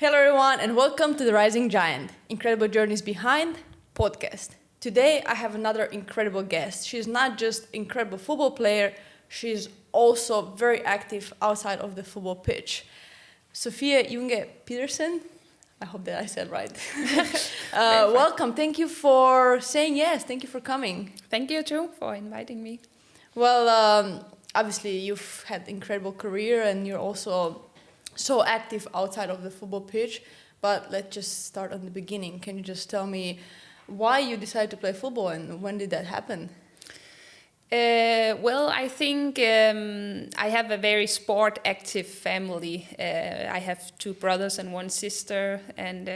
Hello everyone and welcome to the Rising Giant, Incredible Journeys Behind podcast. Today I have another incredible guest. She's not just an incredible football player, she's also very active outside of the football pitch. Sofie Junge Pedersen, I hope that I said right. Welcome, thank you for saying yes, thank you for coming. Thank you too for inviting me. Well, obviously you've had an incredible career and you're also so active outside of the football pitch, but let's just start on the beginning. Can you just tell me why you decided to play football and when did that happen? Well, I think I have a very sport active family. I have two brothers and one sister, and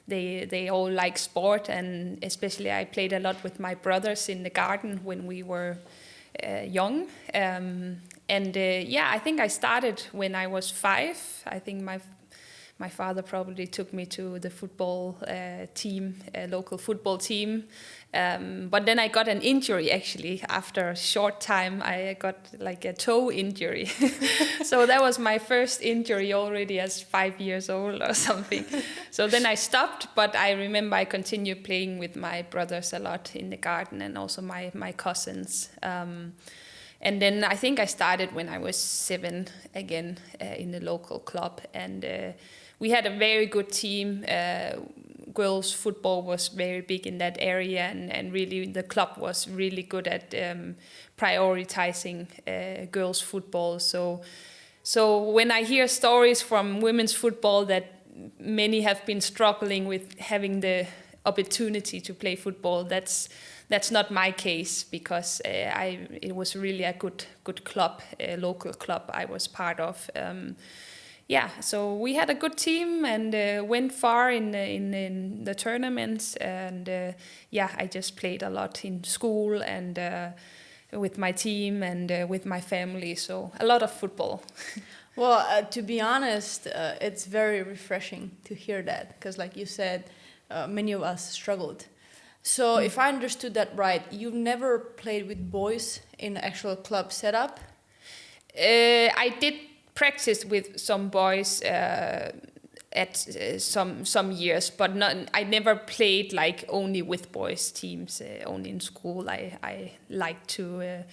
they all like sport, and especially I played a lot with my brothers in the garden when we were young. I think I started when I was 5. I think my father probably took me to the football team, a local football team. But then I got an injury actually. After a short time, I got like a toe injury. So that was my first injury already as 5 years old or something. So then I stopped, but I remember I continued playing with my brothers a lot in the garden and also my cousins. And then I think I started when I was 7 again in the local club. And we had a very good team. Girls football was very big in that area. And really the club was really good at prioritizing girls football. So when I hear stories from women's football that many have been struggling with having the opportunity to play football, that's not my case, because it was really a good club, a local club I was part of. So we had a good team and went far in the tournaments. And I just played a lot in school and with my team and with my family. So a lot of football. Well, to be honest, it's very refreshing to hear that, because like you said, many of us struggled. So if I understood that right, you've never played with boys in an actual club setup? I did practice with some boys at some years, but I never played like only with boys teams. Only in school, I like to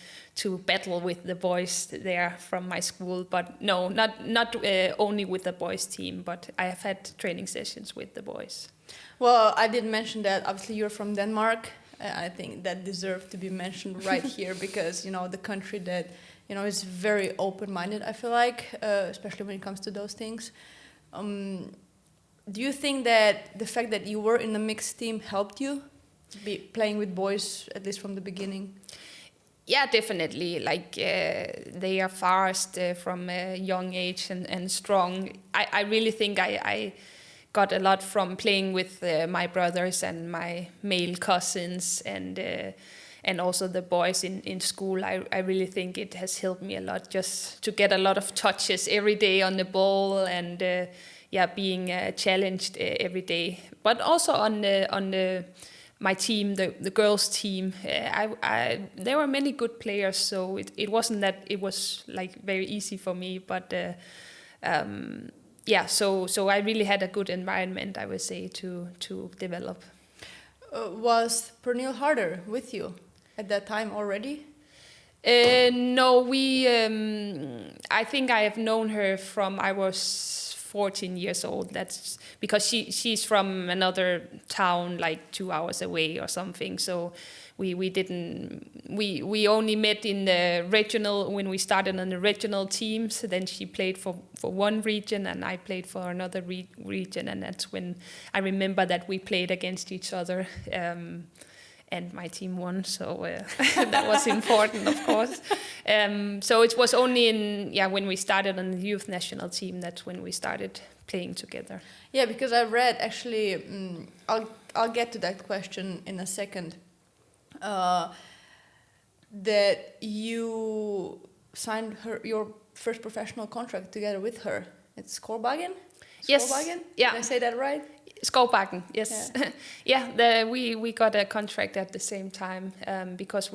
battle with the boys there from my school. But no, not only with the boys team, but I have had training sessions with the boys. Well, I did mention that obviously you're from Denmark. I think that deserves to be mentioned right here because, the country that, is very open-minded, I feel like, especially when it comes to those things. Do you think that the fact that you were in a mixed team helped you playing with boys, at least from the beginning? Yeah, definitely. Like they are fast from a young age and strong. I really think I got a lot from playing with my brothers and my male cousins and also the boys in school. I really think it has helped me a lot just to get a lot of touches every day on the ball and being challenged every day. But also on my team, the girls team, there were many good players, so it wasn't that it was like very easy for me, but so I really had a good environment, I would say, to develop. Was Pernille harder with you at that time already? No, I think I have known her from I was 14 years old. That's because she's from another town, like 2 hours away or something. So we only met in the regional when we started on the regional teams. Then she played for one region and I played for another region, and that's when I remember that we played against each other. And my team won, so that was important, of course. So it was only when we started on the youth national team, that's when we started playing together. Yeah, because I read actually, I'll get to that question in a second, that you signed your first professional contract together with her. It's Skovbakken? Yes. Skovbakken? Yeah. Did I say that right? Skovbakken, yes. We got a contract at the same time because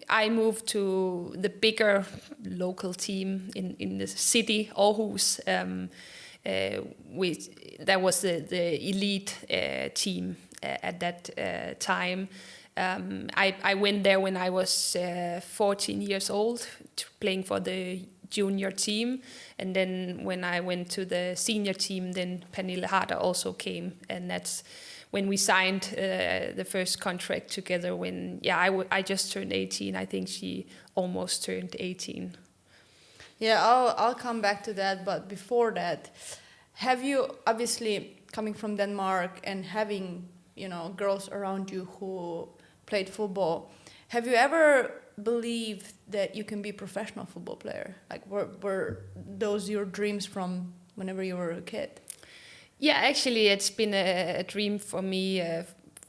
I moved to the bigger local team in the city, Aarhus, that was the elite team at that time. I went there when I was 14 years old, playing for the junior team, and then when I went to the senior team, then Pernille Harder also came, and that's when we signed the first contract together. When I just turned 18. I think she almost turned 18. Yeah, I'll come back to that, but before that, have you, obviously coming from Denmark and having, girls around you who played football, have you ever believed that you can be a professional football player? Like, were those your dreams from whenever you were a kid? Yeah, actually, it's been a dream for me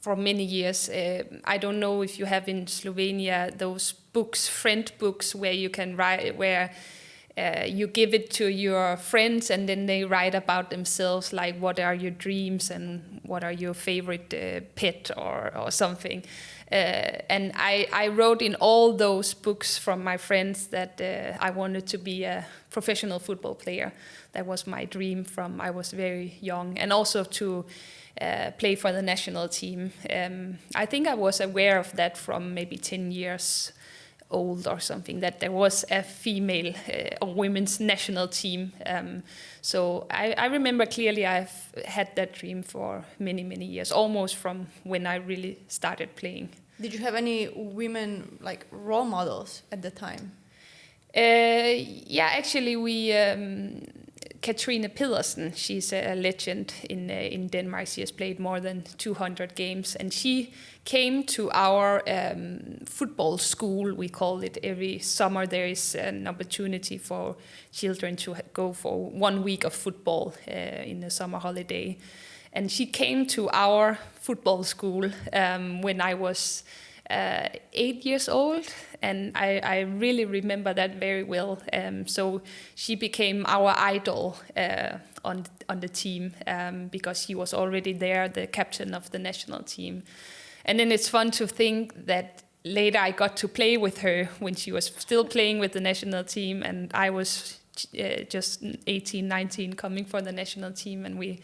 for many years. I don't know if you have in Slovenia those books, friend books, where you can write, where you give it to your friends and then they write about themselves, like what are your dreams and what are your favorite pet or something. And I wrote in all those books from my friends that I wanted to be a professional football player. That was my dream from I was very young, and also to play for the national team. I think I was aware of that from maybe 10 years old or something, that there was a female or women's national team. So I remember clearly I've had that dream for many, many years, almost from when I really started playing. Did you have any women like role models at the time? Yeah, actually we Katrine Pedersen, she's a legend in Denmark. She has played more than 200 games, and she came to our football school, we call it. Every summer there is an opportunity for children to go for 1 week of football in the summer holiday. And she came to our football school when I was 8 years old, and I really remember that very well. So she became our idol on the team because she was already there, the captain of the national team. And then it's fun to think that later I got to play with her when she was still playing with the national team, and I was just 18, 19 coming for the national team, and we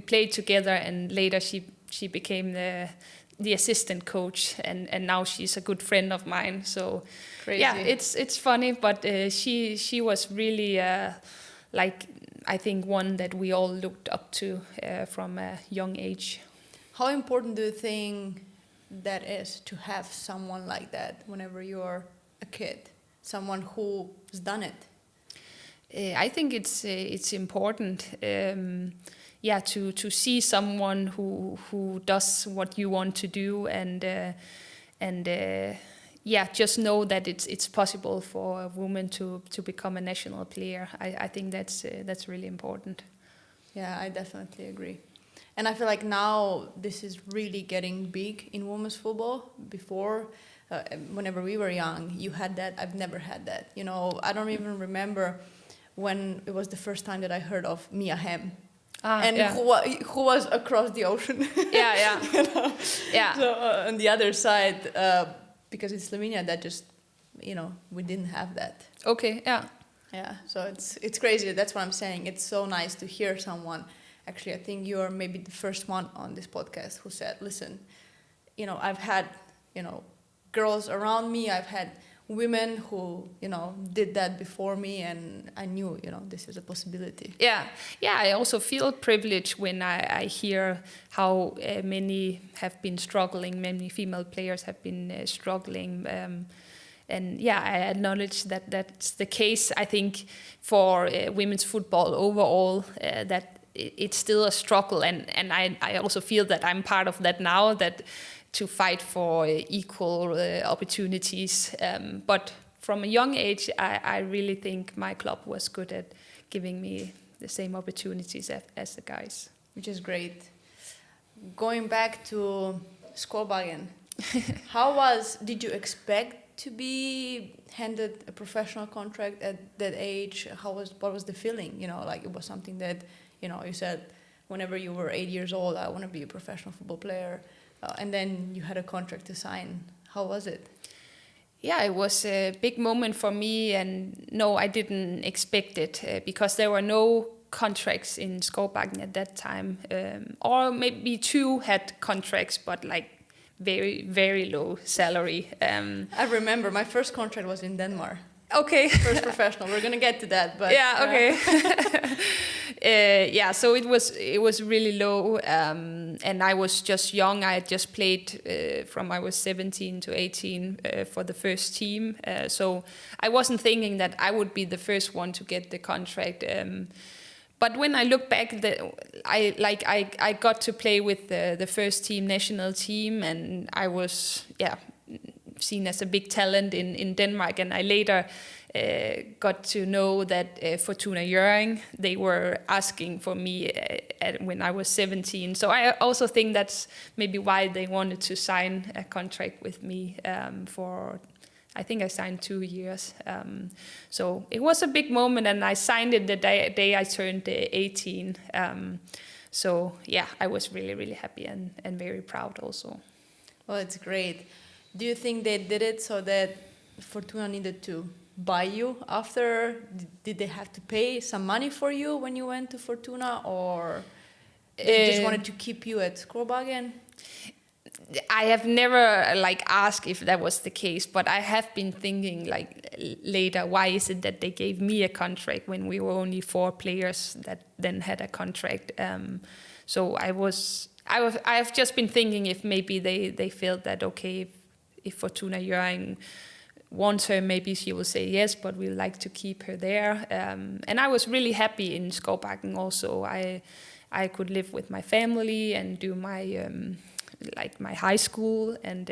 played together, and later she became the assistant coach, and now she's a good friend of mine. So crazy. Yeah, it's funny, but she was really like, I think, one that we all looked up to from a young age. How important do you think that is, to have someone like that whenever you're a kid, someone who's done it? I think it's important. To see someone who does what you want to do, and just know that it's possible for a woman to become a national player. I think that's really important. Yeah, I definitely agree. And I feel like now this is really getting big in women's football. Before, whenever we were young, you had that. I've never had that. I don't even remember when it was the first time that I heard of Mia Hamm. Who was across the ocean. Yeah. Yeah. So on the other side, because in Slovenia, that just, we didn't have that. Okay, yeah. Yeah, so it's crazy. That's what I'm saying. It's so nice to hear someone. Actually, I think you're maybe the first one on this podcast who said, listen, I've had, girls around me. I've had women who, did that before me, and I knew, this is a possibility. Yeah, I also feel privileged when I hear how many have been struggling, many female players have been struggling. And I acknowledge that that's the case. I think for women's football overall, that it's still a struggle, and I also feel that I'm part of that now, that to fight for equal opportunities. But from a young age, I really think my club was good at giving me the same opportunities as the guys. Which is great. Going back to Skåbagen, did you expect to be handed a professional contract at that age? What was the feeling? Like it was something that, you said whenever you were 8 years old, I want to be a professional football player. And then you had a contract to sign. How was it? Yeah, it was a big moment for me, and no, I didn't expect it because there were no contracts in Skovbakken at that time, or maybe 2 had contracts, but like very, very low salary. I remember my first contract was in Denmark. Okay. First professional. We're gonna get to that, but yeah. Okay. So it was really low, and I was just young. I had just played from I was 17 to 18 for the first team. So I wasn't thinking that I would be the first one to get the contract. But when I look back, I got to play with the first team, national team, and I was seen as a big talent in Denmark. And I later got to know that Fortuna Hjørring, they were asking for me when I was 17. So I also think that's maybe why they wanted to sign a contract with me for. I think I signed 2 years. So it was a big moment, and I signed it the day I turned 18. So yeah, I was really, really happy and very proud also. Well, it's great. Do you think they did it so that Fortuna needed to buy you after? Did they have to pay some money for you when you went to Fortuna, or they just wanted to keep you at Skovbakken? I have never asked if that was the case, but I have been thinking later, why is it that they gave me a contract when we were only 4 players that then had a contract? So I have just been thinking if maybe they felt that okay, if Fortuna Hjørring wants her, maybe she will say yes, but we like to keep her there. And I was really happy in Skovbakken also. I could live with my family and do my my high school, and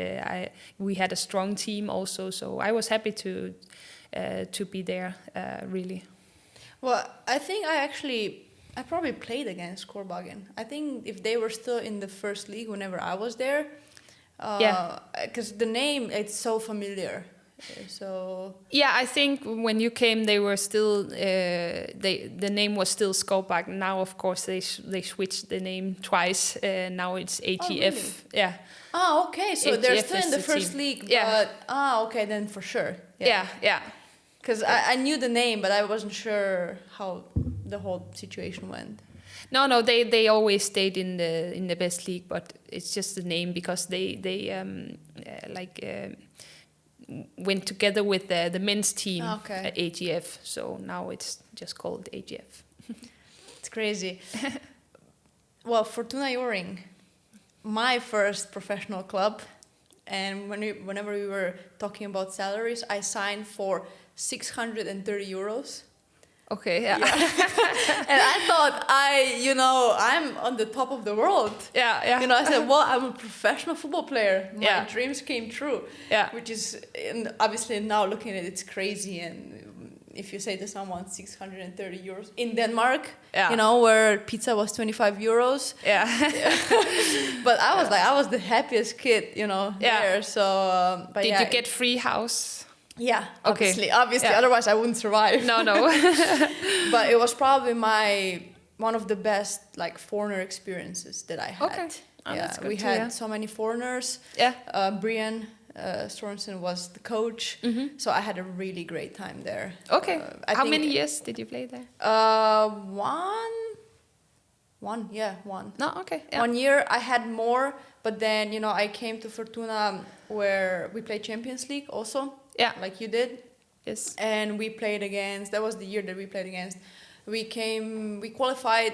we had a strong team also, so I was happy to be there, really. Well, I think I probably played against Skovbakken. I think if they were still in the first league whenever I was there, because the name, it's so familiar. So yeah, I think when you came, they were still the name was still Skovbakken. Now, of course, they switched the name twice. Now it's AGF. Oh, really? Yeah. Oh, okay. So AGF they're still in the the first team. league. Yeah. But okay, then for sure. Yeah. Because I knew the name, but I wasn't sure how the whole situation went. No, they always stayed in the best league, but it's just the name because they went together with the men's team at AGF. So now it's just called AGF. It's crazy. Well, Fortuna Hjørring, my first professional club, and whenever we were talking about salaries, I signed for 630 euros. Okay, yeah. And I thought I'm on the top of the world. Yeah. I said, well, I'm a professional football player. My dreams came true. Yeah. Which is, and obviously now looking at it, it's crazy. And if you say to someone 630 euros in Denmark, where pizza was 25 euros. Yeah. But I was the happiest kid, there. So, but Did you get free house? Yeah, obviously. Yeah. Otherwise I wouldn't survive. No. But it was probably one of the best foreigner experiences that I had. Okay. Oh, that's good we to had hear. so many foreigners. Yeah. Brian Sorensen was the coach, so I had a really great time there. Okay. How many years did you play there? One. No, okay. Yeah. 1 year. I had more, but then I came to Fortuna where we played Champions League also. Yeah. Like you did. Yes. And we played against, that was the year that we played against. We qualified,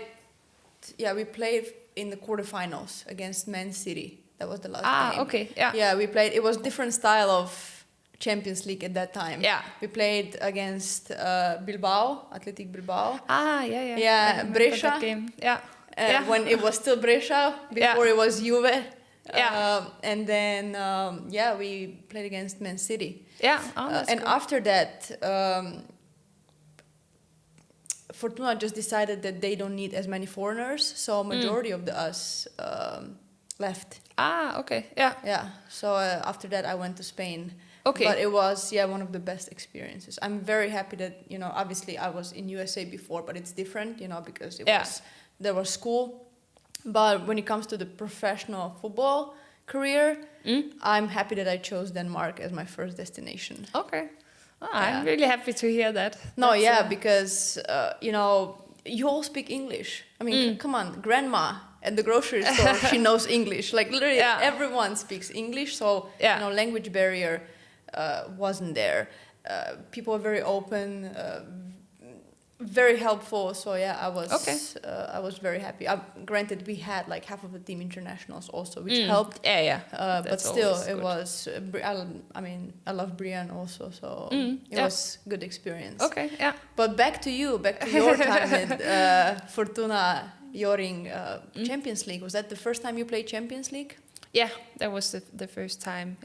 we played in the quarterfinals against Man City. That was the last game. Okay, yeah. Yeah, we played, it was different style of Champions League at that time. Yeah. We played against Bilbao, Athletic Bilbao. Yeah. Yeah, Brescia. That game. Yeah. When it was still Brescia, before it was Juve. Yeah. And then, we played against Man City. Yeah. And cool. after that, Fortuna just decided that they don't need as many foreigners, so majority of us left. Okay. Yeah. Yeah. So after that, I went to Spain. Okay. But it was one of the best experiences. I'm very happy that obviously I was in USA before, but it's different, because there was school. But when it comes to the professional football career, I'm happy that I chose Denmark as my first destination. Okay. I'm really happy to hear that. No, because, you all speak English. I mean, come on, grandma at the grocery store, she knows English. Like literally everyone speaks English. So, language barrier wasn't there. People are very open, very helpful. So I was very happy. Granted, we had like half of the team internationals also, which helped. But still, it was. I love Brian also, so it was good experience. Okay, yeah. But back to your time at Fortuna Hjørring Champions League. Was that the first time you played Champions League? Yeah, that was the first time.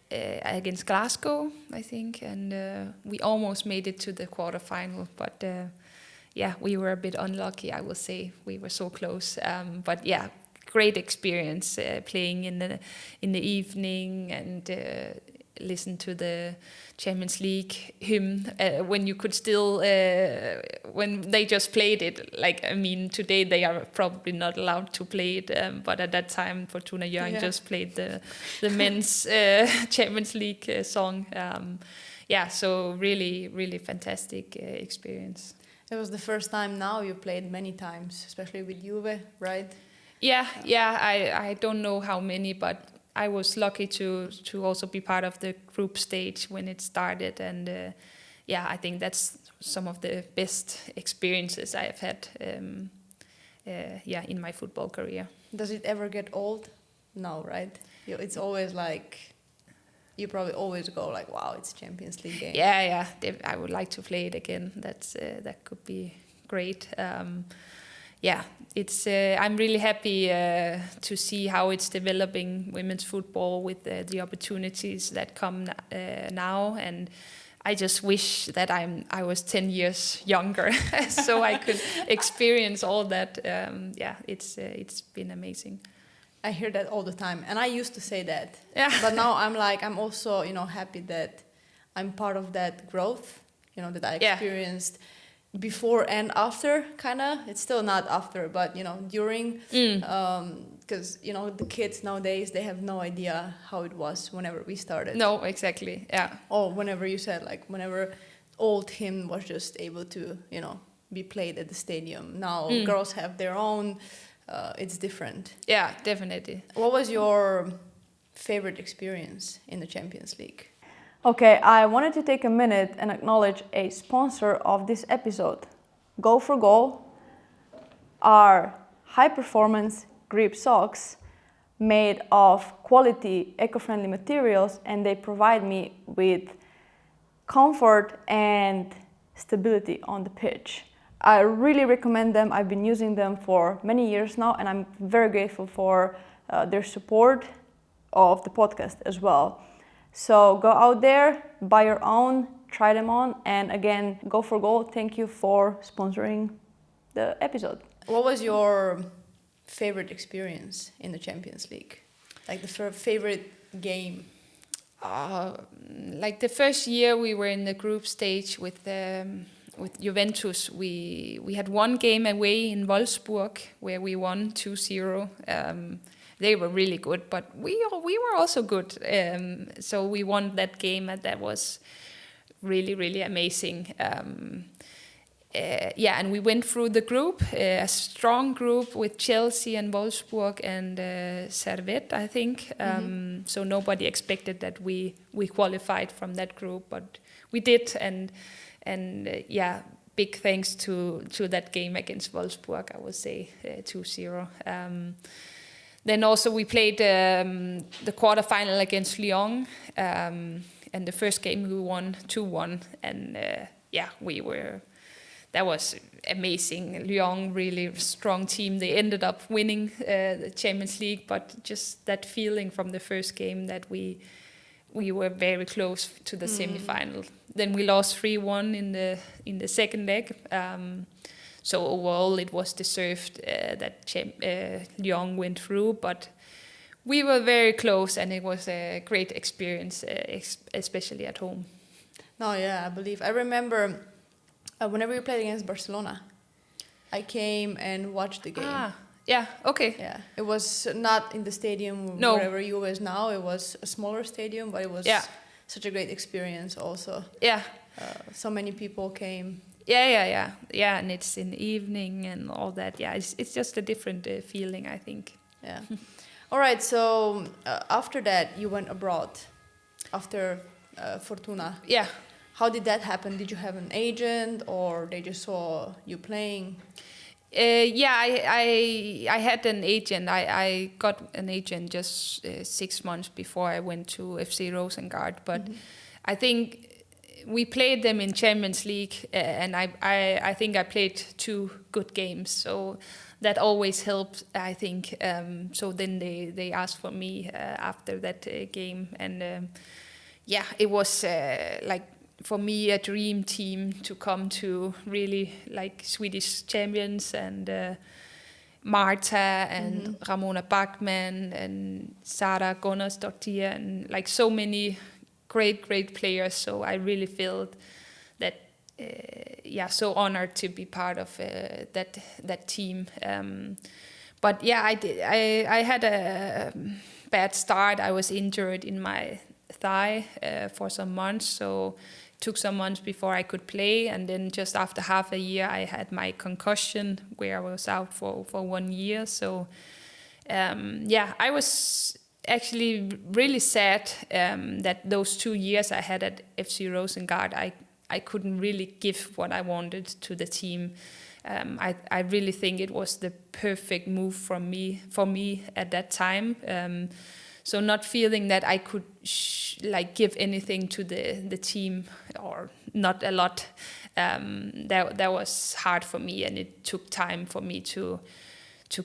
Against Glasgow, I think, and we almost made it to the quarterfinal, but we were a bit unlucky, I will say. We were so close, but great experience playing in the evening and listen to the Champions League hymn when you could still when they just played it. Like, I mean, today they are probably not allowed to play it, but at that time Fortuna Hjørring just played the men's Champions League song. So really, really fantastic experience. It was the first time. Now you played many times, especially with Juve, right? I don't know how many, but I was lucky to also be part of the group stage when it started, and I think that's some of the best experiences I have had in my football career. Does it ever get old? No, right? It's always like, you probably always go like, wow, it's Champions League game. I would like to play it again. That could be great. I'm really happy to see how it's developing women's football with the opportunities that come now, and I just wish that I was 10 years younger so I could experience all that. It's been amazing. I hear that all the time, and I used to say that. But now I'm also happy that I'm part of that growth. That I experienced. Before and after, kind of. It's still not after, but during, because the kids nowadays, they have no idea how it was whenever we started. No, exactly. Or whenever you said, like, whenever old hymn was just able to be played at the stadium. Now girls have their own. It's different. Yeah, definitely. What was your favorite experience in the Champions League? Okay, I wanted to take a minute and acknowledge a sponsor of this episode. Go for Goal are high-performance grip socks made of quality, eco-friendly materials, and they provide me with comfort and stability on the pitch. I really recommend them. I've been using them for many years now, and I'm very grateful for their support of the podcast as well. So go out there, buy your own, try them on, and again, Go for Goal, thank you for sponsoring the episode. What was your favorite experience in the Champions League? Like the favorite game? Like the first year we were in the group stage with Juventus, we had one game away in Wolfsburg where we won 2-0. They were really good, but we were also good. So we won that game, and that was really, really amazing. And we went through the group, a strong group with Chelsea and Wolfsburg and Servette, I think. So nobody expected that we qualified from that group, but we did. And big thanks to that game against Wolfsburg, I would say, 2-0. Then also we played the quarterfinal against Lyon, and the first game we won 2-1, and that was amazing. Lyon, really strong team. They ended up winning the Champions League, but just that feeling from the first game that we were very close to the semi-final. Then we lost 3-1 in the second leg. So overall, it was deserved that Lyon went through, but we were very close, and it was a great experience, especially at home. No, yeah, I believe. I remember whenever we played against Barcelona, I came and watched the game. Okay. Yeah, it was not in the stadium wherever you was now. It was a smaller stadium, but it was such a great experience also. Yeah. So many people came. Yeah, and it's in the evening and all that. Yeah, it's just a different feeling, I think. Yeah. All right, so after that, you went abroad after Fortuna. Yeah. How did that happen? Did you have an agent, or they just saw you playing? I had an agent. I got an agent just 6 months before I went to FC Rosengard. But I think we played them in Champions League, and I think I played 2 good games. So that always helped, I think. So then they asked for me after that game. And it was like, for me, a dream team to come to, really, like Swedish champions, and Marta and Ramona Bachmann and Sara Gunnarsdottir, and like so many great players. So I really felt that so honored to be part of that team. But yeah, I had a bad start. I was injured in my thigh for some months, so it took some months before I could play. And then just after half a year, I had my concussion, where I was out for 1 year. So I was actually really sad that those 2 years I had at FC Rosengard, I couldn't really give what I wanted to the team. I really think it was the perfect move for me at that time. So not feeling that I could give anything to the team, or not a lot, that was hard for me, and it took time for me to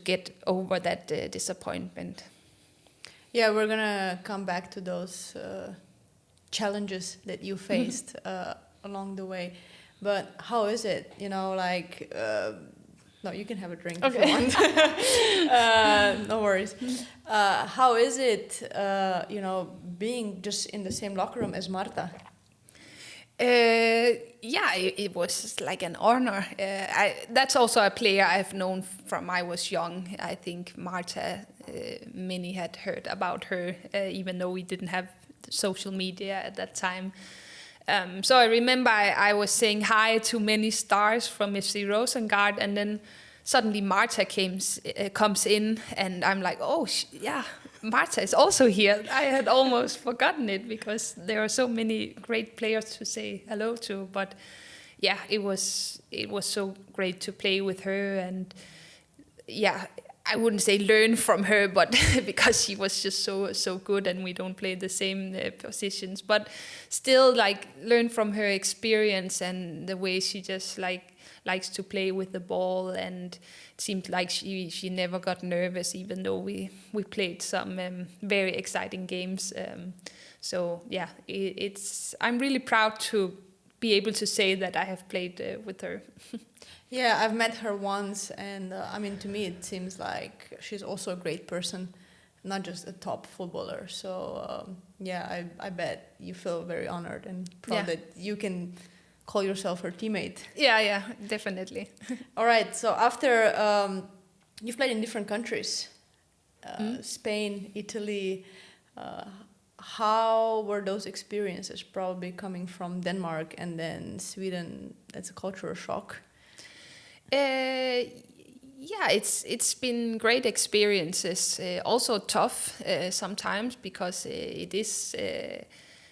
get over that disappointment. Yeah, we're gonna come back to those challenges that you faced along the way. But how is it? No, you can have a drink if you want. No worries. How is it, being just in the same locker room as Marta? It was like an honor. That's also a player I've known from I was young. I think Marta, many had heard about her, even though we didn't have social media at that time. So I remember I was saying hi to many stars from FC Rosengard, and then suddenly Marta comes in, and I'm like, Marta is also here. I had almost forgotten it, because there are so many great players to say hello to. But yeah, it was so great to play with her, and I wouldn't say learn from her, but because she was just so good, and we don't play the same positions, but still learn from her experience and the way she just likes to play with the ball. And it seemed like she never got nervous, even though we played some very exciting games. I'm really proud to be able to say that I have played with her. Yeah, I've met her once, and to me it seems like she's also a great person, not just a top footballer. So I bet you feel very honored and proud that you can call yourself her teammate. Yeah, definitely. All right, so after you've played in different countries, Spain, Italy. How were those experiences? Probably coming from Denmark and then Sweden. That's a cultural shock. It's been great experiences. Also tough sometimes, because it is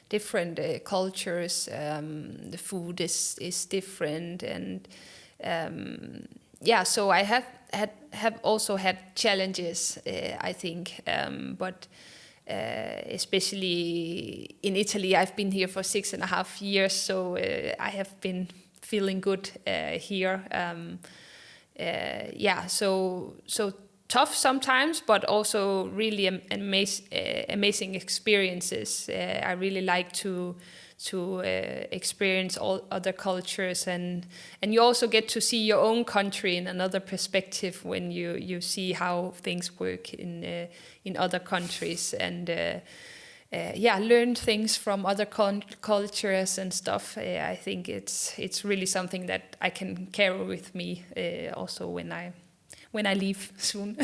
different cultures. The food is different, and so I have also had challenges. I think, but especially in Italy, I've been here for 6.5 years, so I have been feeling good here. So tough sometimes, but also really amazing experiences. I really like to experience all other cultures, and you also get to see your own country in another perspective when you see how things work in other countries, and learn things from other cultures and stuff. I think it's really something that I can carry with me also when I leave soon.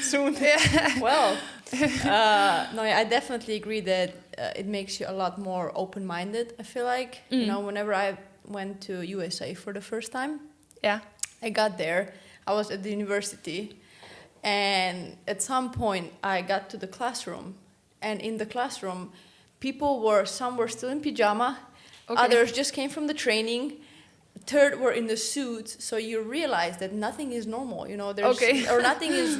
Soon. Yeah. Well, I definitely agree that it makes you a lot more open-minded. I feel like whenever went to USA for the first time. Yeah. I got there. I was at the university, and at some point I got to the classroom, and in the classroom, some were still in pajama, others just came from the training, third were in the suits. So you realize that nothing is normal, or nothing is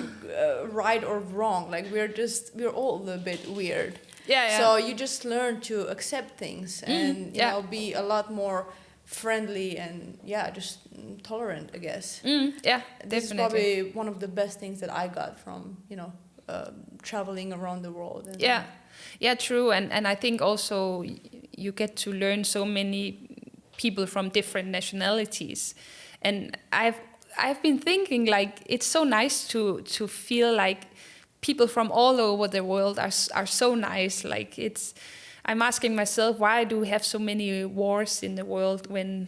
right or wrong. Like we're all a little bit weird. Yeah. So you just learn to accept things and be a lot more friendly and just tolerant, I guess. Yeah, this definitely. is probably one of the best things that I got from traveling around the world. And true. And I think also you get to learn so many people from different nationalities, and I've been thinking, like, it's so nice to feel like people from all over the world are so nice. Like, I'm asking myself, why do we have so many wars in the world when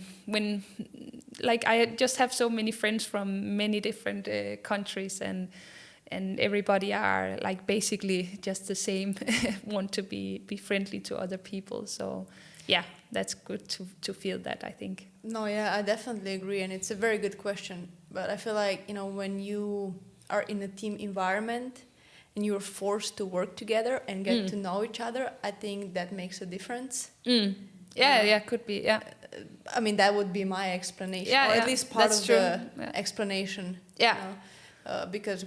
like I just have so many friends from many different countries, and everybody are like basically just the same, want to be friendly to other people. So yeah, that's good to feel that, I think. No, yeah, I definitely agree, and it's a very good question. But I feel like, when you are in a team environment and you're forced to work together and get to know each other, I think that makes a difference. Yeah, could be, yeah. I mean, that would be my explanation, or at least part of the explanation. Yeah. Because,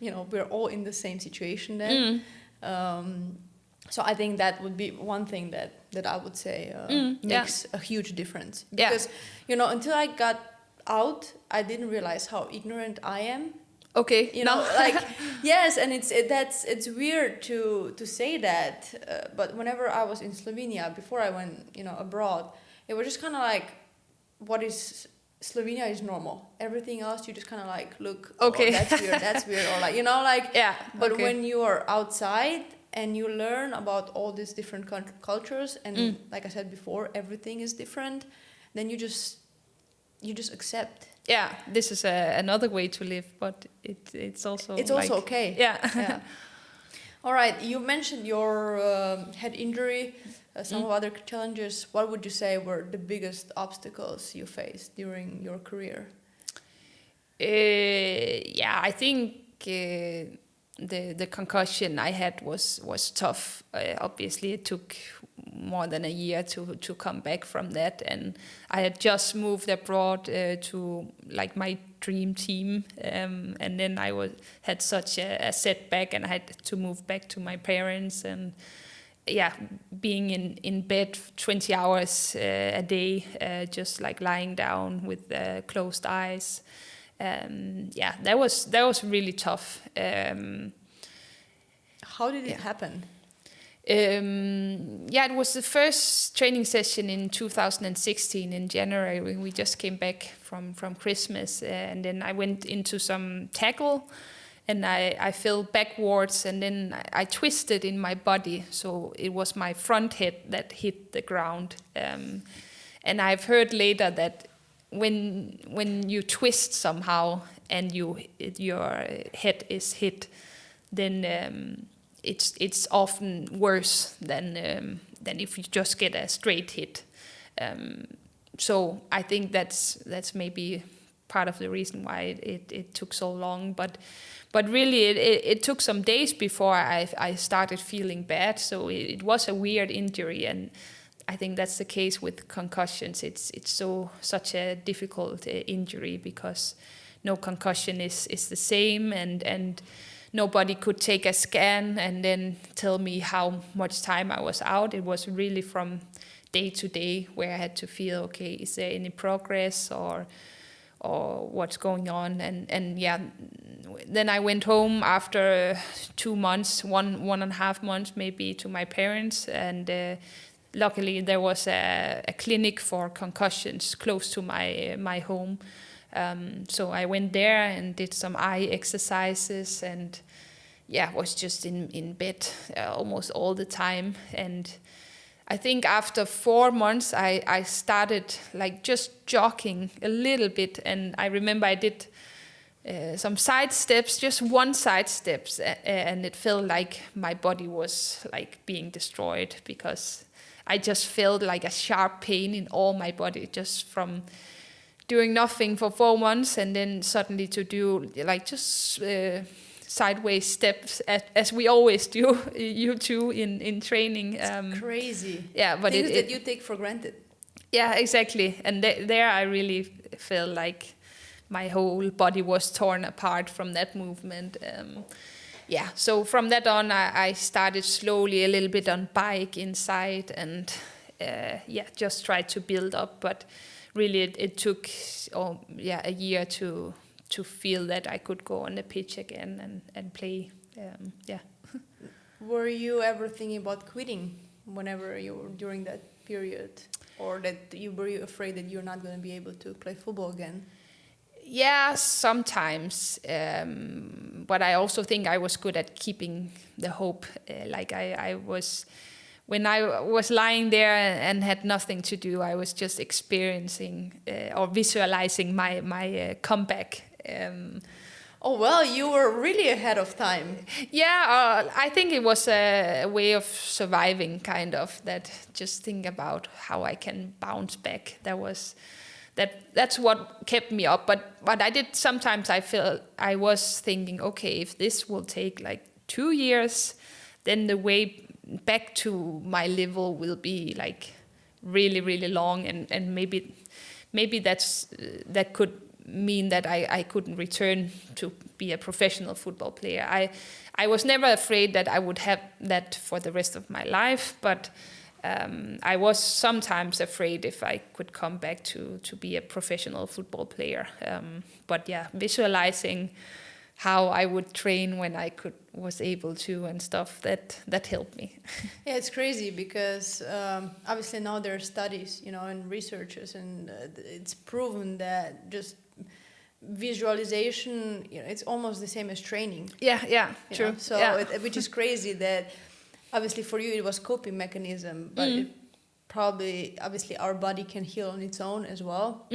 we're all in the same situation then. So I think that would be one thing that I would say makes a huge difference. Because, until I got out, I didn't realize how ignorant I am. Okay. Yes, and it's weird to say that, but whenever I was in Slovenia before I went abroad, it was just kind of like, what is Slovenia is normal. Everything else you just kind of like look. Okay. Oh, that's weird, or like Yeah. But when you are outside and you learn about all these different cultures, and like I said before, everything is different, then you just accept. Yeah, this is another way to live, but it's also also okay. Yeah. All right, you mentioned your head injury, some of other challenges. What would you say were the biggest obstacles you faced during your career? I think the concussion I had was tough. Obviously, it took more than a year to come back from that, and I had just moved abroad to like my dream team, and then I had such a setback, and I had to move back to my parents, and being in bed 20 hours a day, just like lying down with closed eyes. That was really tough. How did it happen? It was the first training session in 2016 in January, when we just came back from Christmas, and then I went into some tackle, and I fell backwards, and then I twisted in my body, so it was my front head that hit the ground, and I've heard later that when you twist somehow and your head is hit, then it's often worse than if you just get a straight hit. So I think that's maybe part of the reason why it took so long. But really it took some days before I started feeling bad. So it was a weird injury, and I think that's the case with concussions. It's such a difficult injury, because no concussion is the same, and nobody could take a scan and then tell me how much time I was out. It was really from day to day, where I had to feel, okay, is there any progress or what's going on? And then I went home after 2 months, one and a half months maybe, to my parents, and luckily there was a clinic for concussions close to my home. So I went there and did some eye exercises, and was just in bed almost all the time. And I think after 4 months I started like just jogging a little bit, and I remember I did some side steps, just one side steps, and it felt like my body was like being destroyed, because I just felt like a sharp pain in all my body just from doing nothing for 4 months, and then suddenly to do like just sideways steps as we always do, you two in training. It's crazy. Yeah, but things that you take for granted. Yeah, exactly. And there I really felt like my whole body was torn apart from that movement. Yeah, so from that on, I started slowly a little bit on bike inside, and just tried to build up. But really, it took a year to feel that I could go on the pitch again and play. Were you ever thinking about quitting whenever you were during that period, or were you afraid that you're not going to be able to play football again? Yeah, sometimes, but I also think I was good at keeping the hope. I was, when I was lying there and had nothing to do, I was just experiencing or visualizing my comeback. Oh, well, you were really ahead of time. Yeah, I think it was a way of surviving, kind of, that just think about how I can bounce back. That's what kept me up. But I did, sometimes I feel I was thinking, okay, if this will take like 2 years, then the way back to my level will be like really, really long, and maybe that could mean that I couldn't return to be a professional football player. I was never afraid that I would have that for the rest of my life, but I was sometimes afraid if I could come back to be a professional football player. But yeah, visualizing how I would train when I was able to and stuff, that helped me. Yeah, it's crazy because obviously now there are studies, and researchers, and it's proven that just visualization, it's almost the same as training. Yeah, true. So which is crazy that obviously for you it was coping mechanism, but it probably, obviously our body can heal on its own as well.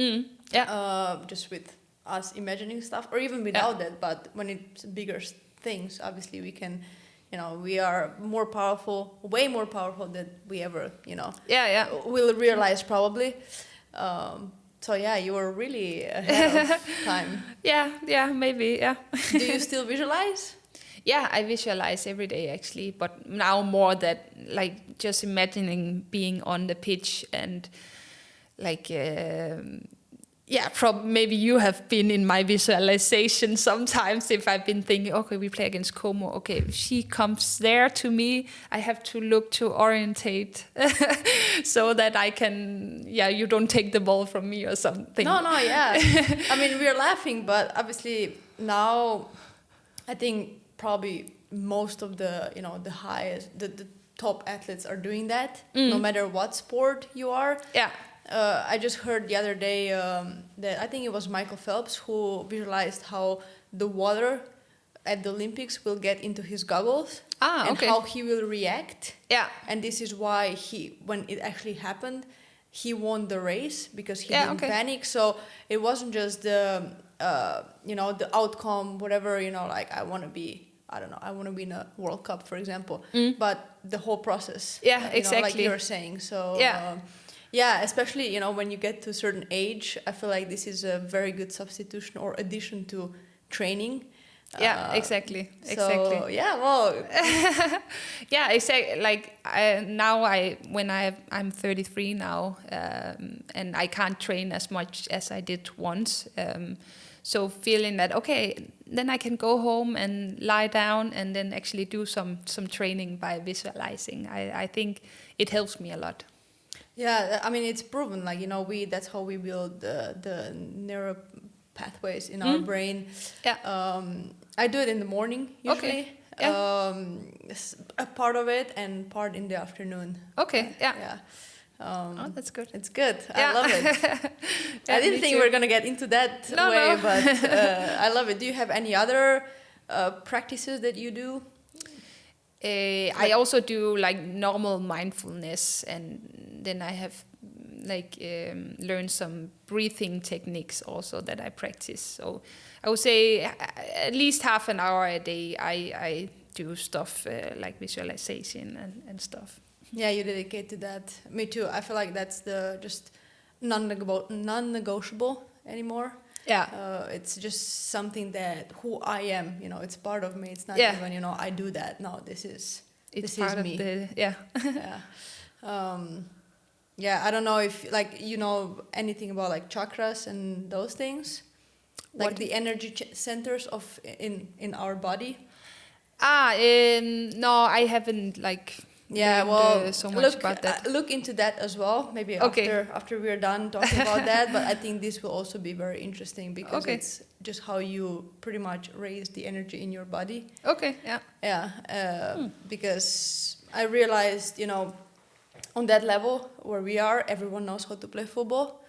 Just with us imagining stuff, or even without that, but when it's bigger things, obviously we can, we are more powerful, way more powerful than we ever, will realize probably. So yeah, you were really ahead of time. Yeah, maybe, yeah. Do you still visualize? Yeah, I visualize every day actually, but now more that, like, just imagining being on the pitch and like, maybe you have been in my visualization sometimes. If I've been thinking, okay, we play against Como, okay, if she comes there to me, I have to look to orientate so that I can, you don't take the ball from me or something. No, yeah. I mean, we're laughing, but obviously now I think probably most of the, the highest, the top athletes are doing that, no matter what sport you are. Yeah. I just heard the other day that I think it was Michael Phelps who visualized how the water at the Olympics will get into his goggles and how he will react. Yeah. And this is why when it actually happened, he won the race because he didn't panic. So it wasn't just the outcome, whatever, like I want to be in a World Cup, for example, but the whole process. Yeah, exactly. Like you're saying. So especially, when you get to a certain age, I feel like this is a very good substitution or addition to training. Yeah, exactly. So, yeah, well. Yeah, exactly. Like I'm 33 now, and I can't train as much as I did once. So feeling that, okay, then I can go home and lie down and then actually do some training by visualizing. I think it helps me a lot. Yeah, I mean, it's proven, like, that's how we build the neural pathways in our brain. Yeah. I do it in the morning, usually. Okay. Yeah. A part of it and part in the afternoon. Okay, yeah. That's good. It's good. I love it. I didn't think we were going to get into that way, but I love it. Do you have any other practices that you do? I also do like normal mindfulness, and then I have learned some breathing techniques also that I practice. So I would say at least half an hour a day I do stuff like visualization and stuff. Yeah, you dedicate to that. Me too. I feel like that's the just non-negotiable anymore. Yeah. It's just something that who I am. You know, it's part of me. It's not Yeah. even I do that. No, this is part of me. Yeah. Yeah. I don't know if anything about like chakras and those things, like the energy centers of in our body. No, I haven't so much about that. Look into that as well. Maybe after we're done talking about that. But I think this will also be very interesting because it's just how you pretty much raise the energy in your body. Okay. Yeah. Yeah. Because I realized, on that level where we are, everyone knows how to play football.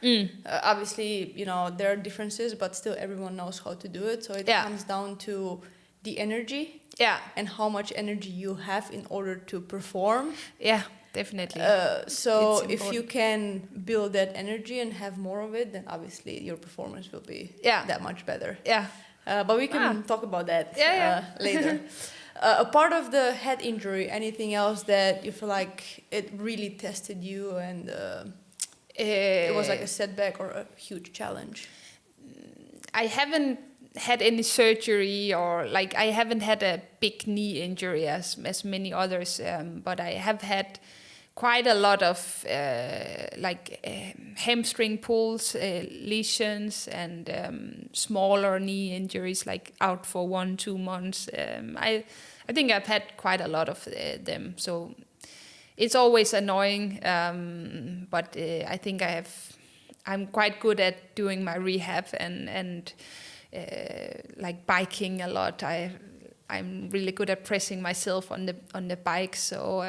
Obviously, there are differences, but still everyone knows how to do it. So it comes down to the energy. Yeah. And how much energy you have in order to perform. Yeah, definitely. So if you can build that energy and have more of it, then obviously your performance will be that much better. Yeah. But we can talk about that later. A part of the head injury, anything else that you feel like it really tested you and it was like a setback or a huge challenge? I haven't had any surgery or I haven't had a big knee injury as many others, but I have had quite a lot of hamstring pulls, lesions, and smaller knee injuries, like out for 1-2 months. I think I've had quite a lot of them, so it's always annoying. But I think I'm quite good at doing my rehab and biking a lot. I'm really good at pressing myself on the bike, so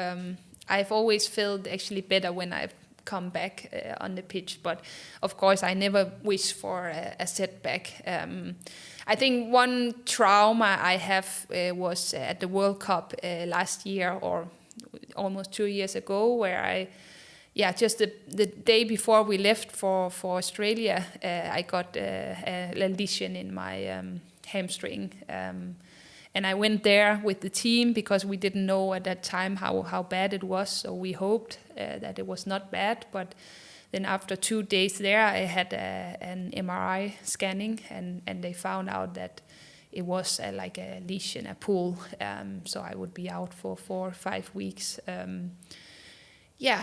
I've always felt actually better when I've come back on the pitch. But of course, I never wish for a setback. I think one trauma I have was at the World Cup last year, or almost 2 years ago, where just the day before we left for Australia, I got a lesion in my hamstring. And I went there with the team because we didn't know at that time how bad it was. So we hoped that it was not bad. But then after 2 days there, I had an MRI scanning, and they found out that it was like a lesion, a pull. So I would be out for 4 or 5 weeks.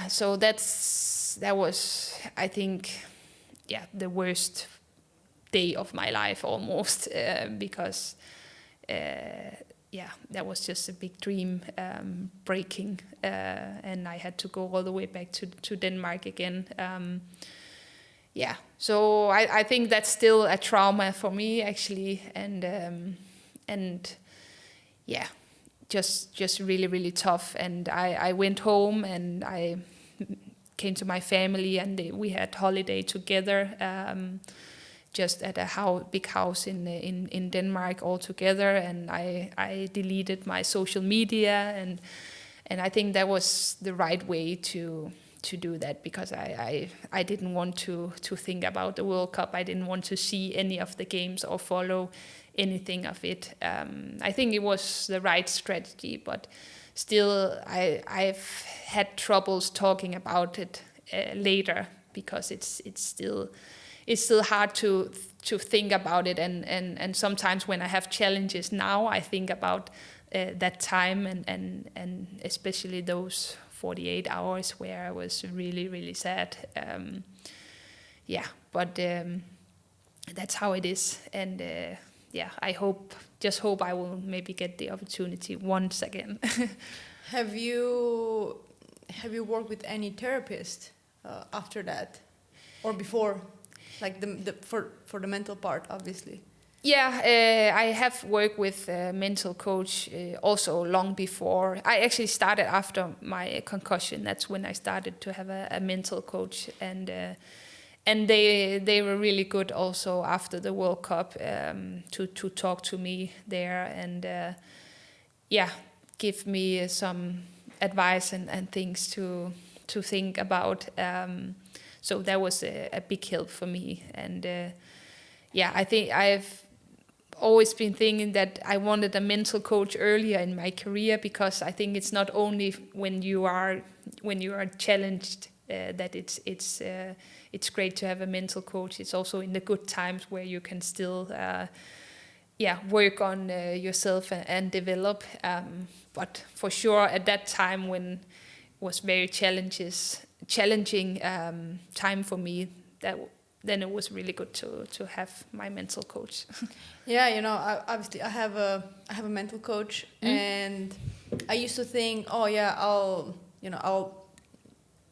So that was, I think, the worst day of my life almost, because that was just a big dream breaking, and I had to go all the way back to Denmark again. So I think that's still a trauma for me, actually, and just really, really tough. And I went home and I came to my family, and we had holiday together, just at a big house in Denmark all together. And I deleted my social media, and I think that was the right way to do that, because I didn't want to think about the World Cup. I didn't want to see any of the games or follow anything of it. I think it was the right strategy, but still I've had troubles talking about it later, because it's still hard to think about it, and sometimes when I have challenges now, I think about that time and especially those 48 hours where I was really, really sad. But that's how it is, and I just hope I will maybe get the opportunity once again. Have you worked with any therapist after that, or before, like for the mental part, obviously? I have worked with a mental coach also long before. I actually started after my concussion. That's when I started to have a mental coach, and they were really good also after the World Cup to talk to me there and give me some advice and things to think about. So that was a big help for me, and I think I've always been thinking that I wanted a mental coach earlier in my career, because I think it's not only when you are when you are challenged, that it's great to have a mental coach. It's also in the good times where you can still work on yourself and develop. But for sure, at that time when it was very challenging time for me, then it was really good to have my mental coach. Yeah, obviously I have a mental coach, and I used to think, oh yeah, I'll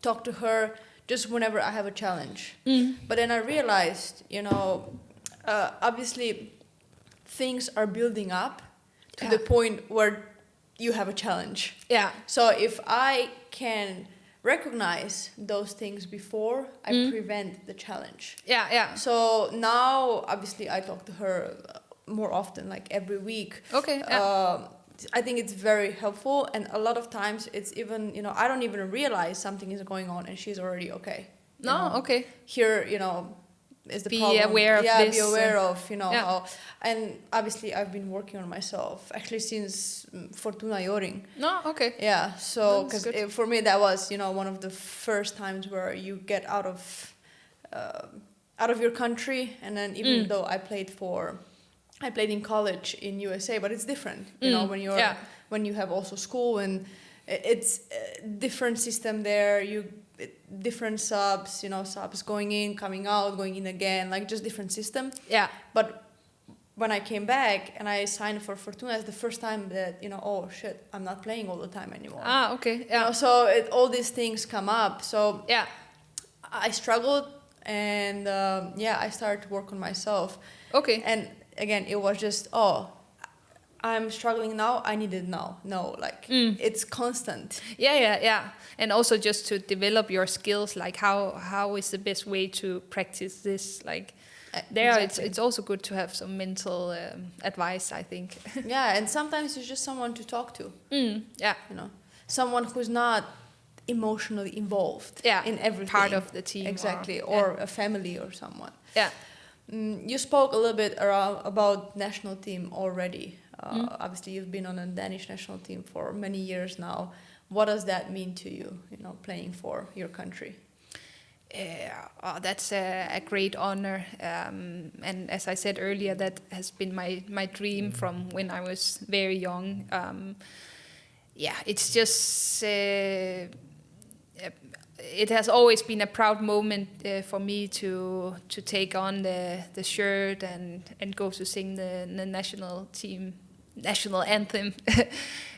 talk to her just whenever I have a challenge. But then I realized, obviously things are building up to the point where you have a challenge. Yeah. So if I can recognize those things before I prevent the challenge. Yeah. So now, obviously, I talk to her more often, like every week. Okay. I think it's very helpful, and a lot of times it's even, I don't even realize something is going on, and she's already okay. Okay. Here, is the problem. Be aware of this. Be aware of, how. And obviously, I've been working on myself actually since Fortuna Joring. No, okay. Yeah, so because for me that was one of the first times where you get out of your country, and then even though I played in college in USA, but it's different, when you have also school, and it's a different system there. Different subs, subs going in, coming out, going in again, like just different system. Yeah. But when I came back and I signed for Fortuna, it's the first time that, oh shit, I'm not playing all the time anymore. Okay. Yeah. So all these things come up. So yeah, I struggled, and I started to work on myself. Okay. And again, it was just, I'm struggling now, I need it now. No, it's constant. Yeah. And also just to develop your skills, like how is the best way to practice this? Like exactly. It's also good to have some mental advice, I think. Yeah, and sometimes it's just someone to talk to. Yeah. Someone who's not emotionally involved in everything. Part of the team. Exactly, or a family or someone. Yeah. You spoke a little bit about national team already. Obviously, you've been on a Danish national team for many years now. What does that mean to you, playing for your country? That's a great honor. And as I said earlier, that has been my dream from when I was very young. It's just... it has always been a proud moment for me to take on the shirt and go to sing the national anthem.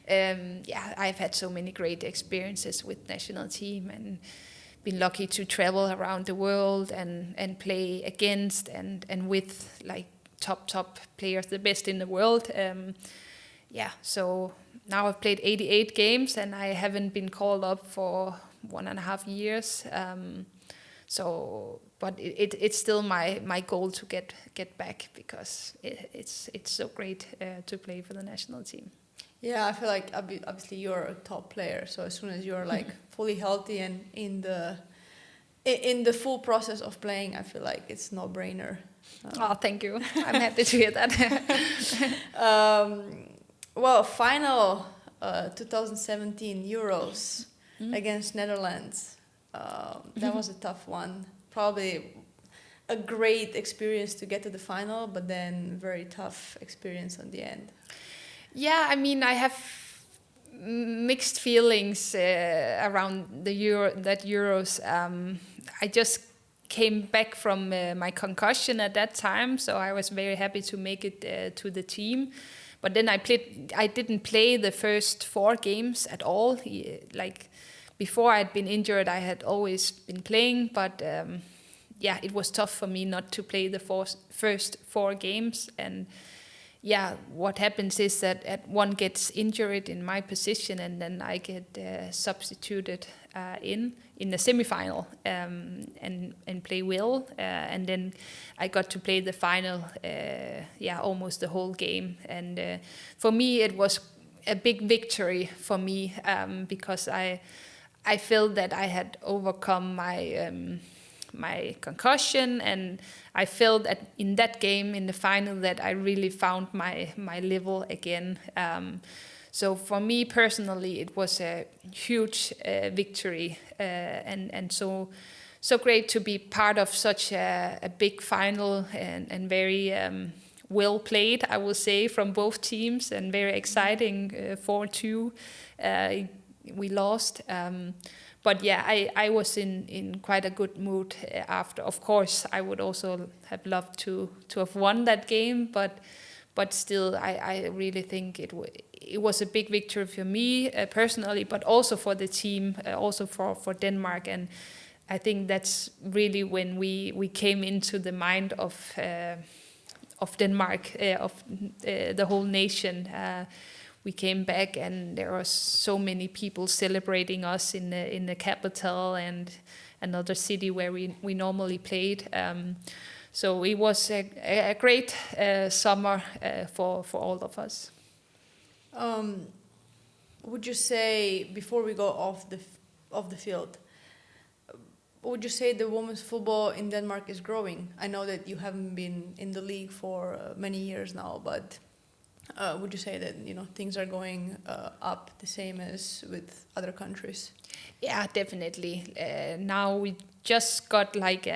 I've had so many great experiences with national team and been lucky to travel around the world and play against and with like top players, the best in the world. So now I've played 88 games and I haven't been called up for 1.5 years. But it's still my goal to get back, because it's so great to play for the national team. Yeah, I feel like obviously you're a top player, so as soon as you're like fully healthy and in the full process of playing, I feel like it's no brainer. Thank you. I'm happy to hear that. Final 2017 Euros against Netherlands. That was a tough one. Probably a great experience to get to the final, but then very tough experience on the end. Yeah, I mean, I have mixed feelings around that Euros. I just came back from my concussion at that time, so I was very happy to make it to the team. But then I didn't play the first 4 games at all. Before I'd been injured, I had always been playing, but it was tough for me not to play the first 4 games. And what happens is that one gets injured in my position, and then I get substituted in the semifinal and play well. And then I got to play the final, almost the whole game. And for me, it was a big victory for me, because I felt that I had overcome my concussion, and I felt that in that game in the final that I really found my level again. So for me personally, it was a huge victory, and so great to be part of such a big final and very well played, I will say, from both teams, and very exciting. 4-2, we lost. But yeah, I was in quite a good mood after. Of course, I would also have loved to have won that game, but still, I really think it was a big victory for me personally, but also for the team, also for Denmark. And I think that's really when we came into the mind of Denmark, of the whole nation. We came back, and there was so many people celebrating us in the capital and another city where we normally played. So it was a great summer for all of us. Would you say, before we go off the field, would you say the women's football in Denmark is growing? I know that you haven't been in the league for many years now, but would you say that things are going up the same as with other countries? Yeah, definitely. Now we just got like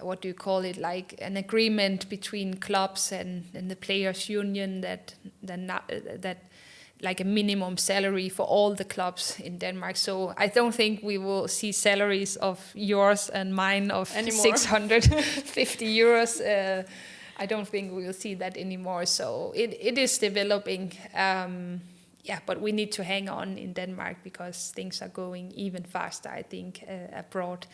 what do you call it? Like an agreement between clubs and the players' union that like a minimum salary for all the clubs in Denmark. So I don't think we will see salaries of yours and mine of anymore. 650 euros. I don't think we will see that anymore. So it is developing. But we need to hang on in Denmark because things are going even faster, I think, abroad.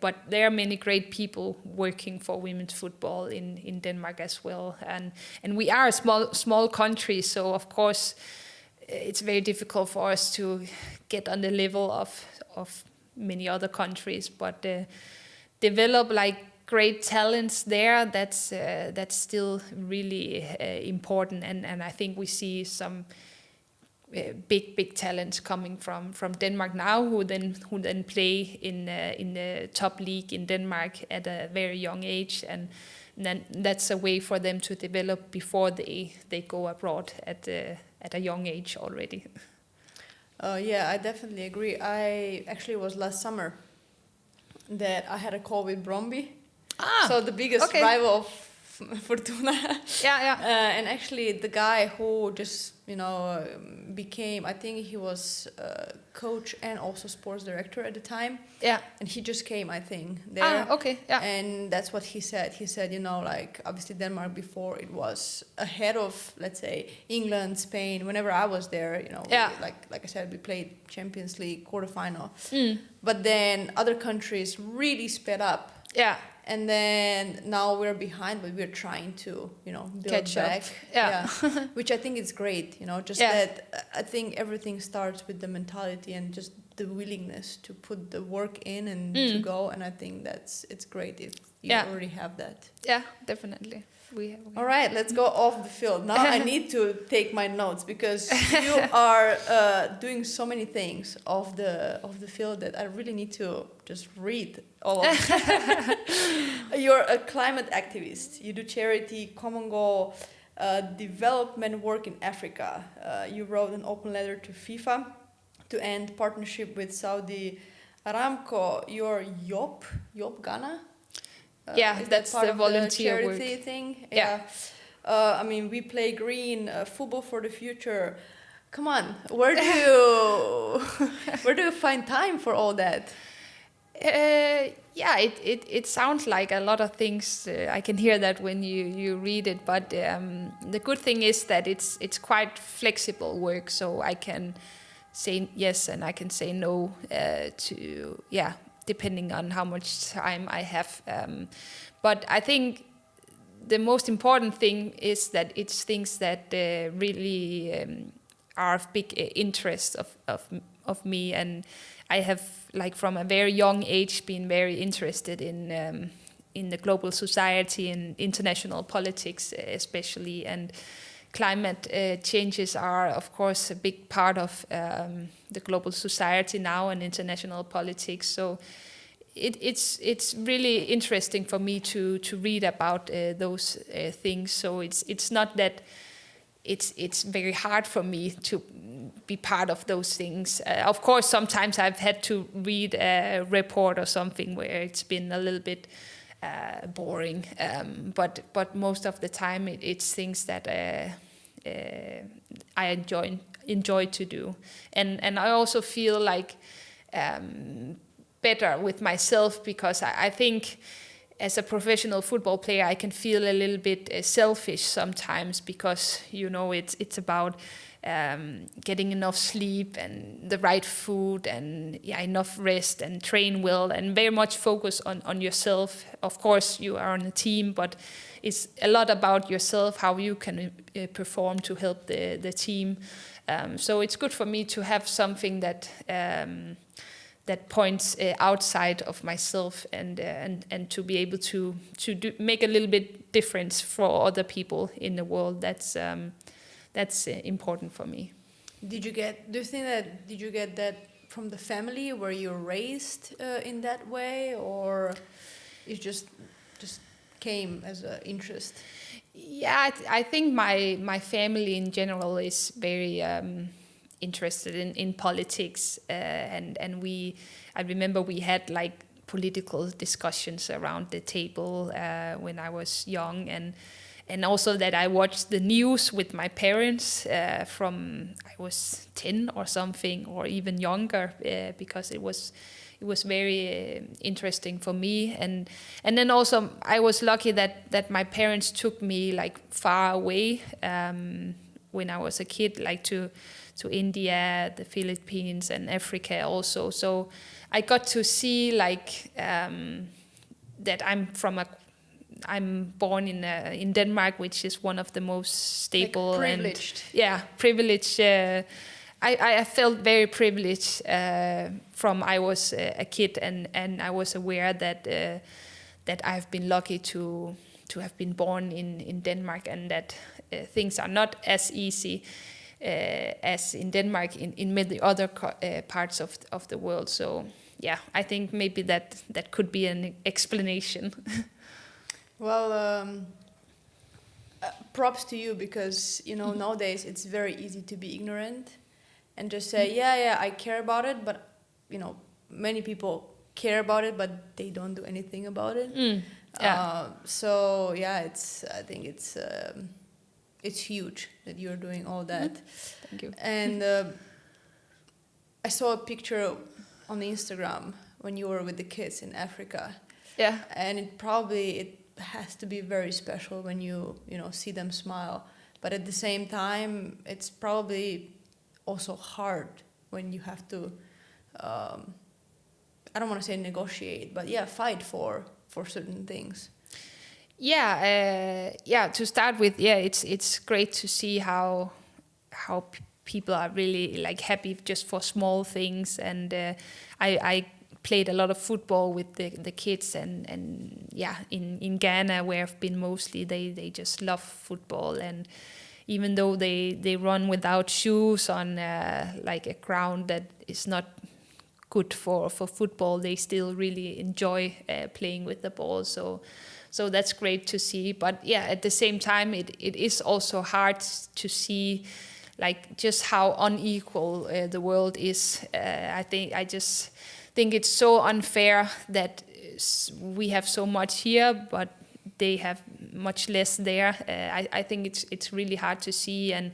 But there are many great people working for women's football in Denmark as well. And we are a small country, so of course it's very difficult for us to get on the level of many other countries. But develop like great talents there, that's still really important. And I think we see some big talents coming from Denmark now who then play in the top league in Denmark at a very young age, and then that's a way for them to develop before they go abroad at a young age already. Yeah, I definitely agree. It was last summer that I had a call with Brøndby, so the biggest rival of Fortuna. Yeah. And actually the guy who just became, I think he was coach and also sports director at the time. Yeah. And he just came, I think, there. Yeah. And that's what he said. He said, like obviously Denmark before it was ahead of, let's say, England, Spain. Whenever I was there, like I said, we played Champions League quarterfinal. But then other countries really sped up. Yeah. And then now we're behind, but we're trying to, build catch back. up. Yeah. Which I think is great, that I think everything starts with the mentality and just the willingness to put the work in and to go. And I think it's great if you already have that. Yeah, definitely. We All right, let's go off the field. Now I need to take my notes because you are doing so many things off the field that I really need to just read all of it. You're a climate activist. You do charity, common goal, development work in Africa. You wrote an open letter to FIFA to end partnership with Saudi Aramco. You're Yop Ghana? That's part the of volunteer the work. charity thing. Yeah. We play green, football for the future. Come on, where do you find time for all that? It sounds like a lot of things. I can hear that when you read it, but the good thing is that it's quite flexible work, so I can say yes and I can say no depending on how much time I have. But I think the most important thing is that it's things that really are of big interest of me, and I have, like, from a very young age been very interested in the global society and international politics especially, and climate changes are of course a big part of the global society now and international politics. So it's really interesting for me to read about those things. So it's not that it's very hard for me to be part of those things. Of course, sometimes I've had to read a report or something where it's been a little bit boring. But most of the time, it's things that I enjoy to do, and I also feel like better with myself, because I think as a professional football player I can feel a little bit selfish sometimes, because it's about getting enough sleep and the right food and enough rest and train well and very much focus on yourself. Of course you are on a team, but it's a lot about yourself, how you can perform to help the team. So it's good for me to have something that points outside of myself and to be able to make a little bit difference for other people in the world. That's important for me. Did you get that from the family? Were you raised in that way, or it just came as an interest? Yeah, I think my family in general is very interested in politics, and I remember we had like political discussions around the table when I was young, and also that I watched the news with my parents from I was 10 or something, or even younger, because it was very interesting for me. And then also I was lucky that my parents took me like far away when I was a kid, like to India, the Philippines, and Africa also. So I got to see like that I'm born in Denmark, which is one of the most stable, like privileged. Privileged. I felt very privileged from I was a kid, and I was aware that I've been lucky to have been born in Denmark, and that things are not as easy as in Denmark in many other parts of the world. So yeah, I think maybe that could be an explanation. Well, props to you, because nowadays it's very easy to be ignorant and just say I care about it, but many people care about it but they don't do anything about it. So yeah, I think it's huge that you're doing all that. Thank you. And I saw a picture on Instagram when you were with the kids in Africa. Yeah. And it has to be very special when you see them smile, but at the same time it's probably also hard when you have to I don't want to say negotiate, but fight for certain things. To start with, it's great to see how people are really like happy just for small things, and I played a lot of football with the kids, and in Ghana, where I've been mostly, they just love football, and even though they run without shoes on like a ground that is not good for football, they still really enjoy playing with the ball. So that's great to see. But at the same time, it is also hard to see like just how unequal the world is. I just think it's so unfair that we have so much here, but they have much less there. I think it's really hard to see, and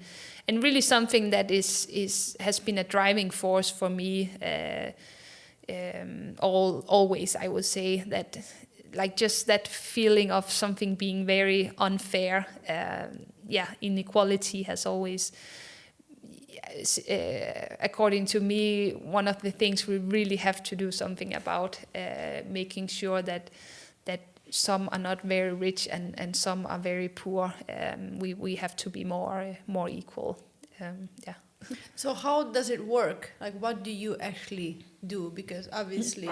really something that has been a driving force for me always. I would say that like just that feeling of something being very unfair. Inequality has always, according to me, one of the things we really have to do something about, making sure that some are not very rich and some are very poor. We have to be more equal. So how does it work? Like, what do you actually do? Because obviously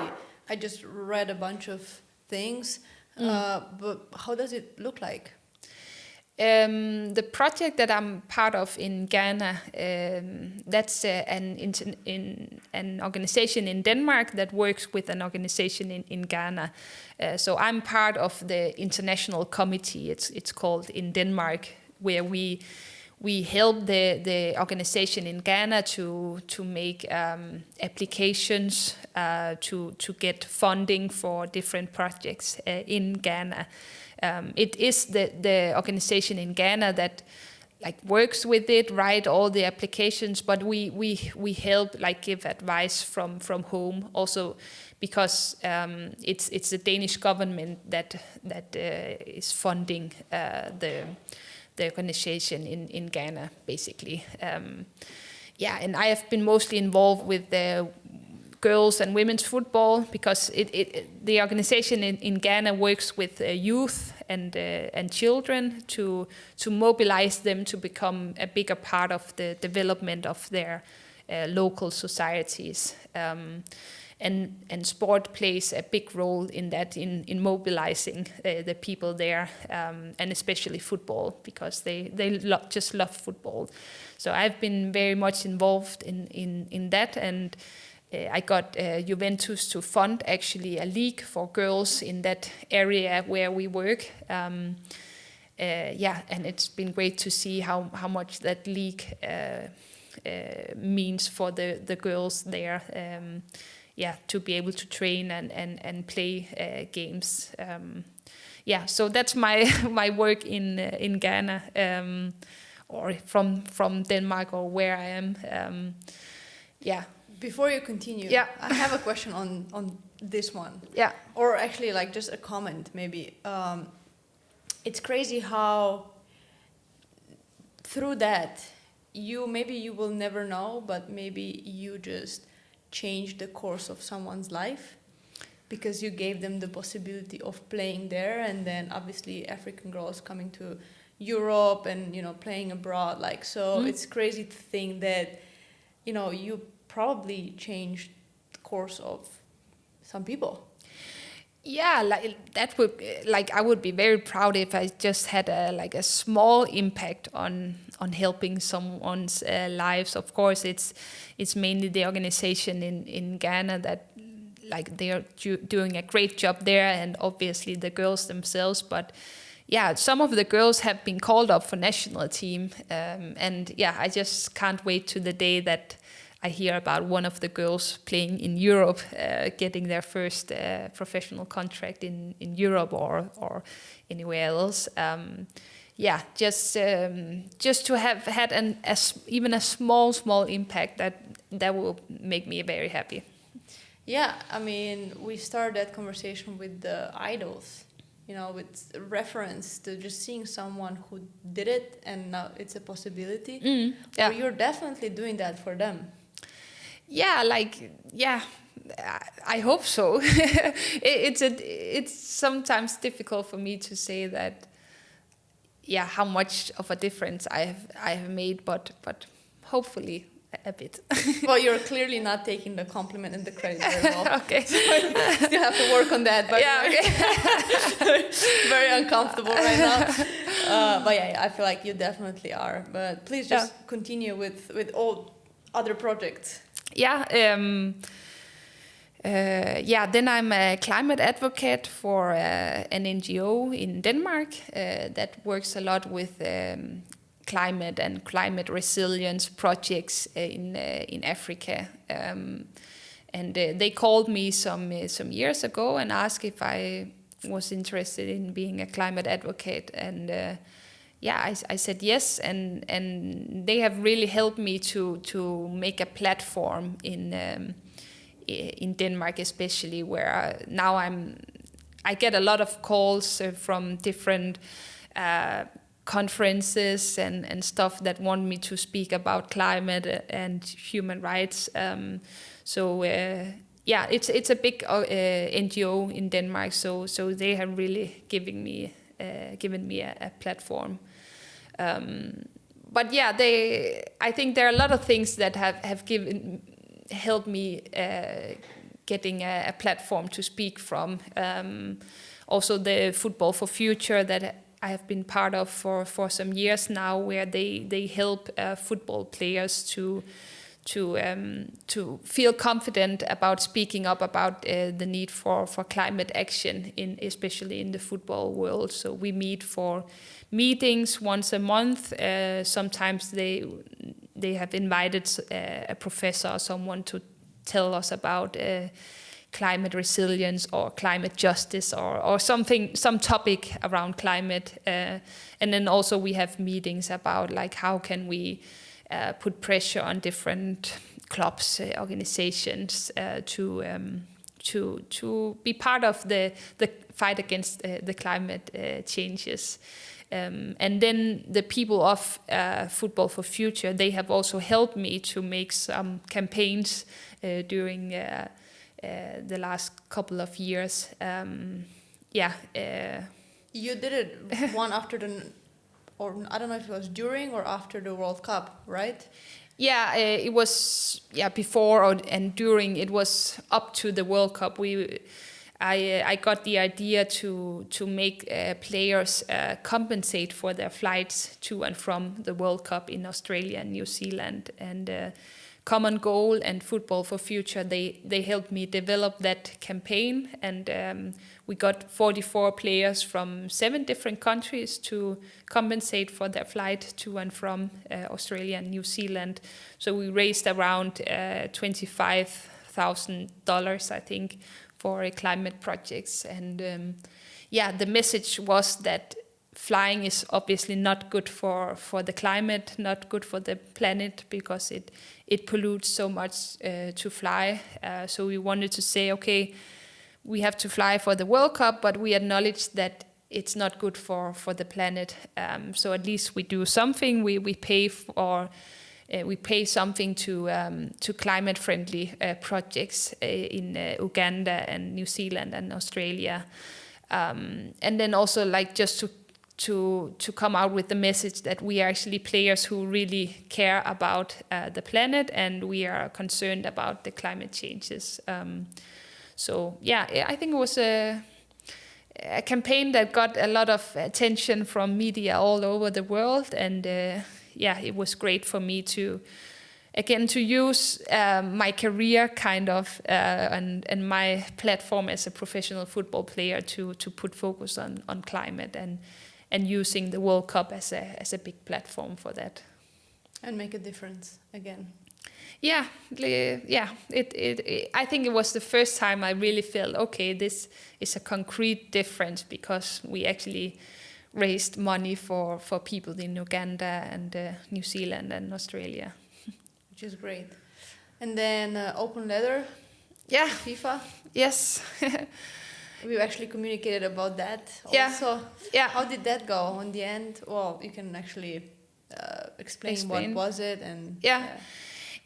I just read a bunch of things, but how does it look like? The project that I'm part of in Ghana, that's an organization in Denmark that works with an organization in Ghana. So I'm part of the international committee, it's called, in Denmark, where we help the organization in Ghana to make applications to get funding for different projects in Ghana. It is the organization in Ghana that works with it, write all the applications, but we help, give advice from home also, because it's the Danish government that is funding the organization in Ghana, basically. And I have been mostly involved with the girls and women's football, because the organization in Ghana works with youth and children to mobilize them to become a bigger part of the development of their local societies. And sport plays a big role in that, in mobilizing the people there, and especially football, because they just love football. So I've been very much involved in that, and I got Juventus to fund actually a league for girls in that area where we work. And it's been great to see how much that league means for the girls there. To be able to train and play games. So that's my work in Ghana, or from Denmark, or where I am. Before you continue, I have a question on this one. Or actually, just a comment, maybe. It's crazy how through that, maybe you will never know, but maybe you just change the course of someone's life, because you gave them the possibility of playing there, and then obviously African girls coming to Europe and playing abroad, It's crazy to think that you probably changed the course of some people. That would I would be very proud if I just had a small impact on helping someone's lives. Of course, it's mainly the organization in Ghana that they are doing a great job there, and obviously the girls themselves. But some of the girls have been called up for national team, and I just can't wait to the day that I hear about one of the girls playing in Europe, getting their first professional contract in Europe or anywhere else. Just to have had even a small impact, that will make me very happy. We started that conversation with the idols, with reference to just seeing someone who did it and now it's a possibility. Or you're definitely doing that for them. I hope so. It's sometimes difficult for me to say that. How much of a difference I have made, but hopefully a bit. Well, you're clearly not taking the compliment and the credit very well. Okay. So you still have to work on that. But very uncomfortable right now. I feel like you definitely are. But please just continue with all other projects. Then I'm a climate advocate for an NGO in Denmark that works a lot with climate and climate resilience projects in Africa. And they called me some years ago and asked if I was interested in being a climate advocate, and I said yes, and they have really helped me to make a platform in Denmark, especially, where now I get a lot of calls from different conferences and stuff that want me to speak about climate and human rights. It's a big NGO in Denmark, so they have really given me a platform. I think there are a lot of things that have helped me getting a platform to speak from. Also the Football for Future that I have been part of for some years now, where they help football players to feel confident about speaking up about the need for climate action, especially in the football world. So we meet for meetings once a month. Sometimes they have invited a professor or someone to tell us about climate resilience or climate justice or some topic around climate. And then also we have meetings about like how can we put pressure on different clubs, organizations to be part of the fight against the climate changes. And then the people of Football for Future, they have also helped me to make some campaigns during the last couple of years. You did it one after or I don't know if it was during or after the World Cup, right? Yeah, it was before and during. It was up to the World Cup. I got the idea to make players compensate for their flights to and from the World Cup in Australia and New Zealand. And Common Goal and Football for Future, they helped me develop that campaign. And we got 44 players from 7 different countries to compensate for their flight to and from Australia and New Zealand. So we raised around $25,000, I think, for climate projects. And the message was that flying is obviously not good for the climate, not good for the planet, because it pollutes so much to fly. So we wanted to say, okay, we have to fly for the World Cup, but we acknowledge that it's not good for the planet. So at least we do something. We pay something to climate-friendly projects in Uganda and New Zealand and Australia, and then also like just to come out with the message that we are actually players who really care about the planet, and we are concerned about the climate changes. I think it was a campaign that got a lot of attention from media all over the world, and it was great for me to use my career kind of and my platform as a professional football player to put focus on climate and using the World Cup as a big platform for that. And make a difference again. I think it was the first time I really felt, okay, this is a concrete difference, because we actually raised money for people in Uganda and New Zealand and Australia. Which is great. And then open letter. Yeah. FIFA. Yes. We've actually communicated about that also. Yeah. How did that go in the end? Well, you can actually explain what was it and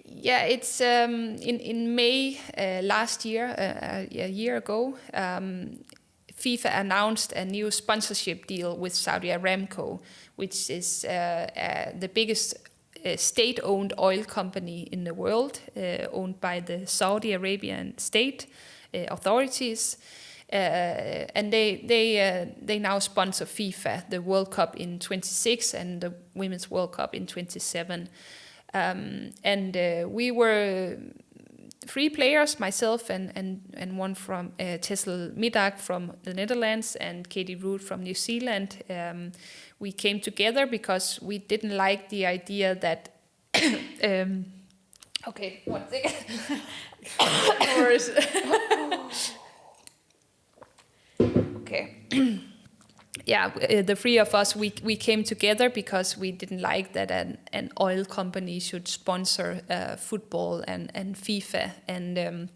it's in May last year, a year ago, FIFA announced a new sponsorship deal with Saudi Aramco, which is the biggest state-owned oil company in the world, owned by the Saudi Arabian state authorities. And they now sponsor FIFA, the World Cup in 26 and the Women's World Cup in 27. We were 3 players, myself and one from Tessel Middag from the Netherlands and Katie Root from New Zealand. We came together because we didn't like the idea that... okay, 1 second. Okay. The 3 of us, we came together because we didn't like that an oil company should sponsor football and FIFA, and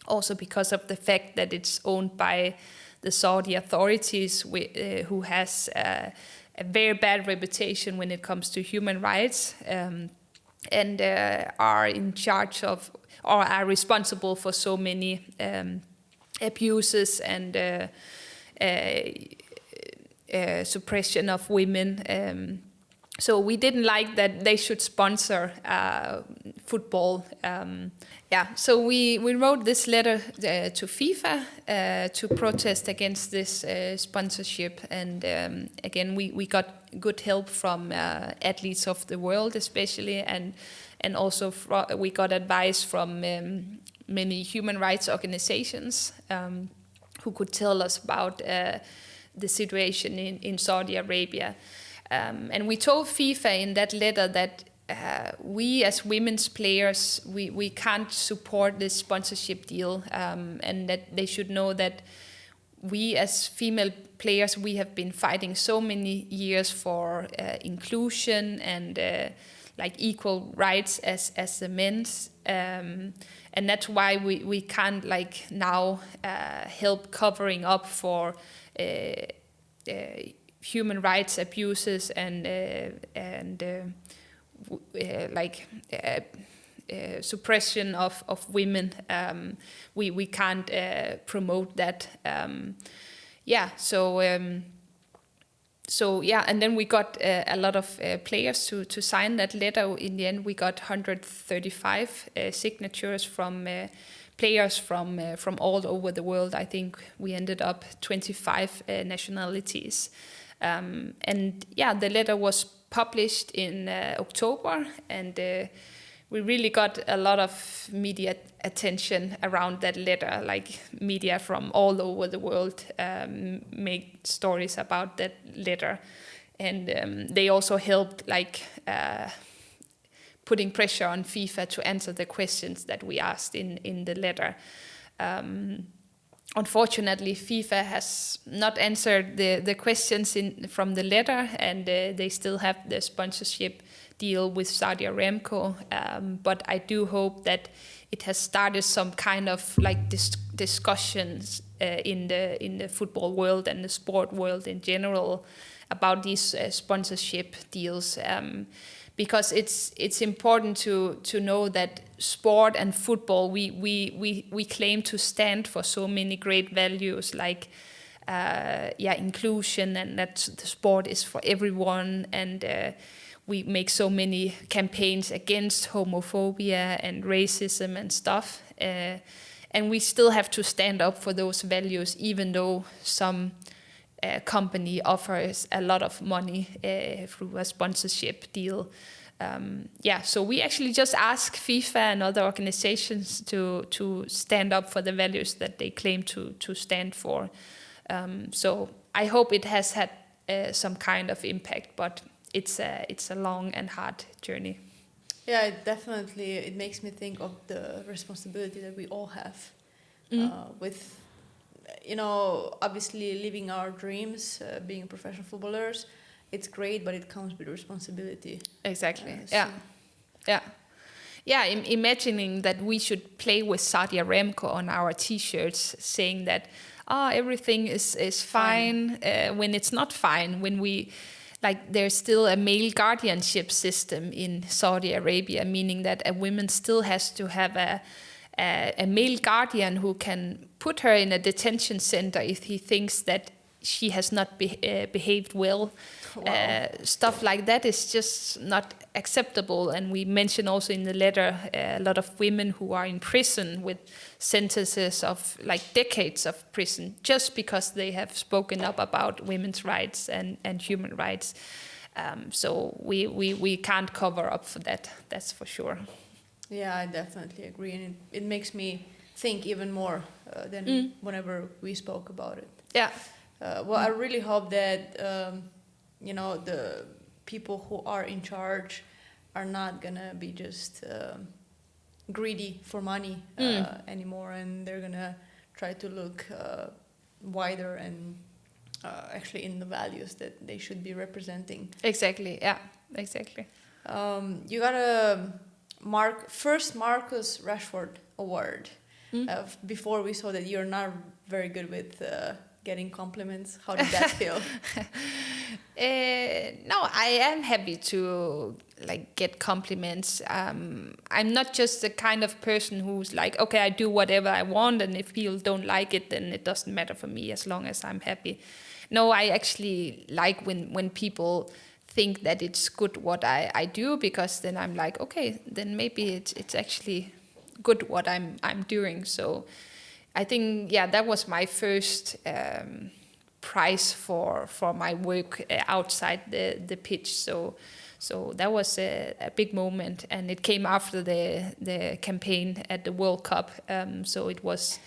also because of the fact that it's owned by the Saudi authorities, who has a very bad reputation when it comes to human rights, and are in charge of, or are responsible for so many abuses and suppression of women. So we didn't like that they should sponsor football. So we wrote this letter to FIFA to protest against this sponsorship, and again we got good help from athletes of the world, especially, and also we got advice from many human rights organizations who could tell us about the situation in Saudi Arabia. And we told FIFA in that letter that we as women's players, we can't support this sponsorship deal, and that they should know that we as female players, we have been fighting so many years for inclusion and like equal rights as the men's, and that's why we can't like now help covering up for human rights abuses and suppression of women. We can't promote that. And then we got a lot of players to sign that letter. In the end, we got 135 signatures from players from all over the world. I think we ended up 25 nationalities. The letter was published in October, and we really got a lot of media attention around that letter. Like media from all over the world made stories about that letter, and they also helped like putting pressure on FIFA to answer the questions that we asked in the letter. Unfortunately, FIFA has not answered the questions from the letter, and they still have the sponsorship deal with Saudi Aramco. But I do hope that it has started some kind of like discussions in the football world and the sport world in general about these sponsorship deals. Because it's important to know that sport and football, we claim to stand for so many great values like inclusion, and that the sport is for everyone, and we make so many campaigns against homophobia and racism and stuff, and we still have to stand up for those values, even though some company offers a lot of money through a sponsorship deal. So we actually just ask FIFA and other organizations to stand up for the values that they claim to stand for. So I hope it has had some kind of impact, but it's a long and hard journey. Yeah, it makes me think of the responsibility that we all have with, obviously living our dreams, being professional footballers. It's great, but it comes with responsibility. Exactly. Imagining that we should play with Saudi Aramco on our T-shirts, saying that everything is fine when it's not fine. When there's still a male guardianship system in Saudi Arabia, meaning that a woman still has to have a male guardian who can put her in a detention center if he thinks that she has not behaved well. Wow. Stuff like that is just not acceptable. And we mention also in the letter a lot of women who are in prison with sentences of like decades of prison just because they have spoken up about women's rights and human rights. So we can't cover up for that, that's for sure. Yeah, I definitely agree. And it makes me think even more than whenever we spoke about it. Yeah. I really hope that the people who are in charge are not gonna be just greedy for money anymore, and they're gonna try to look wider and actually in the values that they should be representing. Exactly. Yeah. Exactly. You got a first Marcus Rashford award. Before we saw that you're not very good with getting compliments. How did that feel? No, I am happy to get compliments. I'm not just the kind of person who's like, okay, I do whatever I want, and if people don't like it, then it doesn't matter for me as long as I'm happy. No, I actually like when people think that it's good what I do, because then I'm like, okay, then maybe it's actually good what I'm doing. So I think, yeah, that was my first prize for my work outside the pitch. So that was a big moment, and it came after the campaign at the World Cup. So it was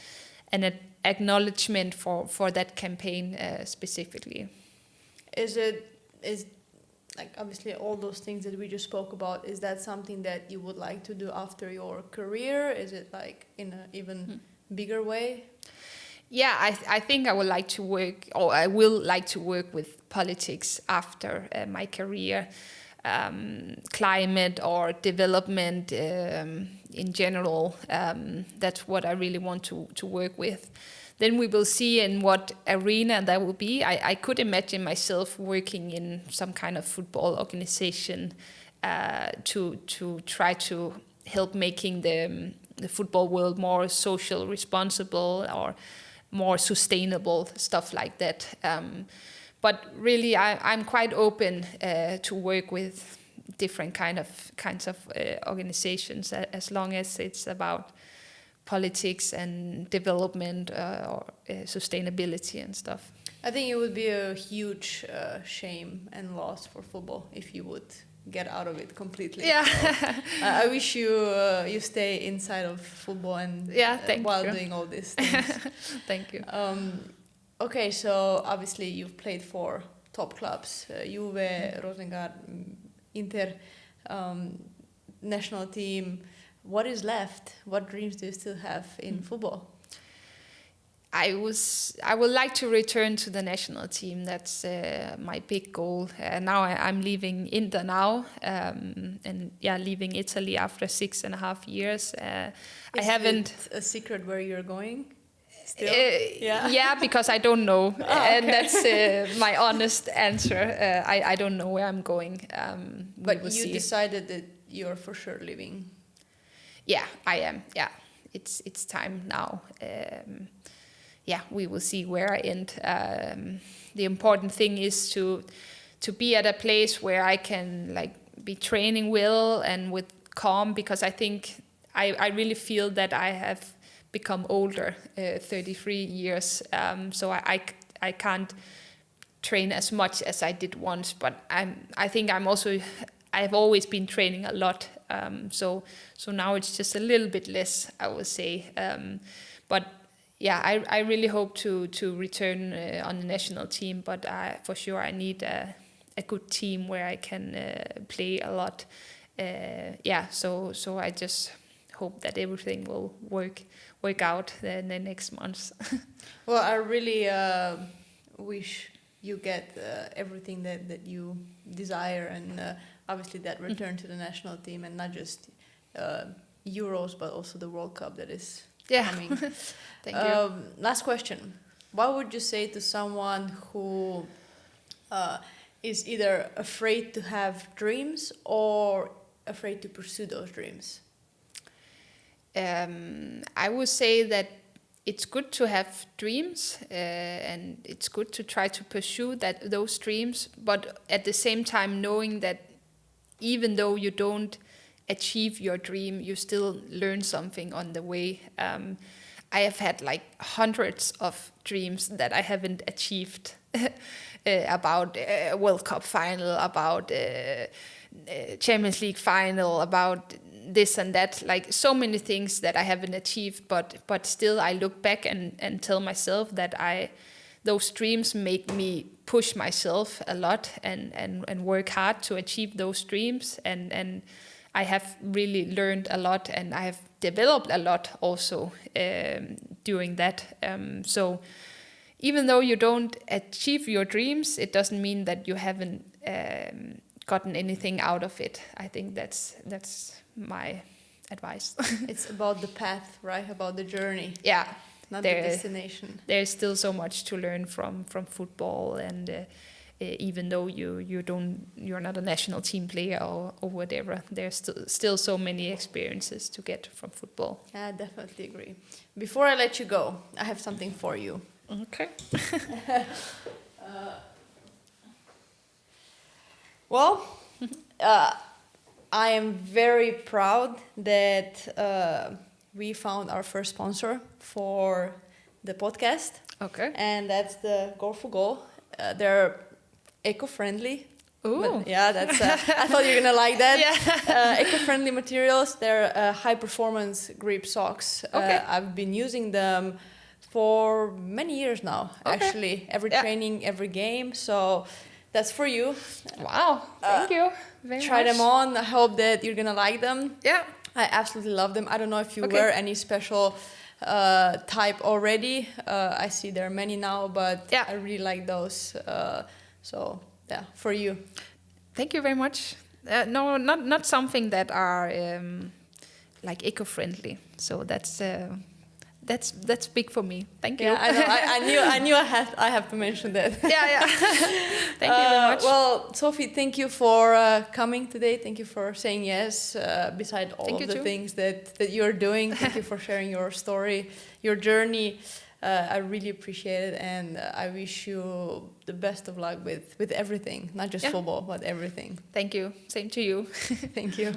an acknowledgement for that campaign specifically. Is like, obviously all those things that we just spoke about, is that something that you would like to do after your career? Is it like in an even bigger way? Yeah, I think I would like to work, or I will like to work with politics after my career. Climate or development in general, that's what I really want to work with. Then we will see in what arena that will be. I could imagine myself working in some kind of football organization to try to help making the football world more social responsible or more sustainable, stuff like that. But really, I'm quite open to work with different kinds of organizations, as long as it's about politics and development or sustainability and stuff. I think it would be a huge shame and loss for football if you would get out of it completely. Yeah. So, I wish you stay inside of football and while doing all these things. Thank you. Okay, so obviously you've played for top clubs, Juve, Rosengard, Inter, national team. What is left? What dreams do you still have in football? I would like to return to the national team. That's my big goal. Now I'm leaving Inter now, and leaving Italy after 6.5 years. I haven't. Is it a secret where you're going? Still? Yeah, because I don't know, and okay. that's my honest answer. I don't know where I'm going. But you decided that you're for sure leaving. Yeah, I am. Yeah, it's time now. We will see where I end. The important thing is to be at a place where I can be training well and with calm, because I think I really feel that I have become older, 33 years. So I can't train as much as I did once, but I think I've always been training a lot. So now it's just a little bit less, I would say. But yeah, I really hope to return on the national team, but for sure I need a good team where I can play a lot. So I just hope that everything will work out in the next months. Well, I really wish you get everything that you desire, and obviously that return to the national team, and not just Euros, but also the World Cup that is coming. Thank you. Last question. What would you say to someone who is either afraid to have dreams or afraid to pursue those dreams? I would say that it's good to have dreams, and it's good to try to pursue those dreams, but at the same time knowing that even though you don't achieve your dream, you still learn something on the way. I have had hundreds of dreams that I haven't achieved about a World Cup final, about Champions League final, about this and that, so many things that I haven't achieved, but still I look back and tell myself that those dreams make me push myself a lot and work hard to achieve those dreams, and I have really learned a lot, and I have developed a lot also doing that. So even though you don't achieve your dreams, it doesn't mean that you haven't gotten anything out of it. I think that's my advice. It's about the path, right? About the journey. Yeah. Not the destination. There's still so much to learn from football, and even though you're not a national team player or whatever, there's still so many experiences to get from football. I definitely agree. Before I let you go, I have something for you. Okay. Well, I am very proud that we found our first sponsor for the podcast. Okay. And that's the Goal for Goal. They're eco-friendly. Ooh. Yeah, that's. I thought you were gonna like that. Yeah. Eco-friendly materials. They're high-performance grip socks. Okay. I've been using them for many years now. Okay. Actually, every training, every game. So that's for you. Wow. Thank you very much. Try them on. I hope that you're gonna like them. Yeah. I absolutely love them. I don't know if you wear any special type already. I see there are many now, but I really like those. So yeah, for you. Thank you very much. No, not something that are like eco-friendly. So that's big for me. Thank you. Yeah, I know. I knew I have to mention that. Yeah. Thank you very much. Well, Sofie, thank you for coming today. Thank you for saying yes. Beside all of the things that you're doing, thank you for sharing your story, your journey. I really appreciate it, and I wish you the best of luck with everything, not just football, but everything. Thank you. Same to you. Thank you.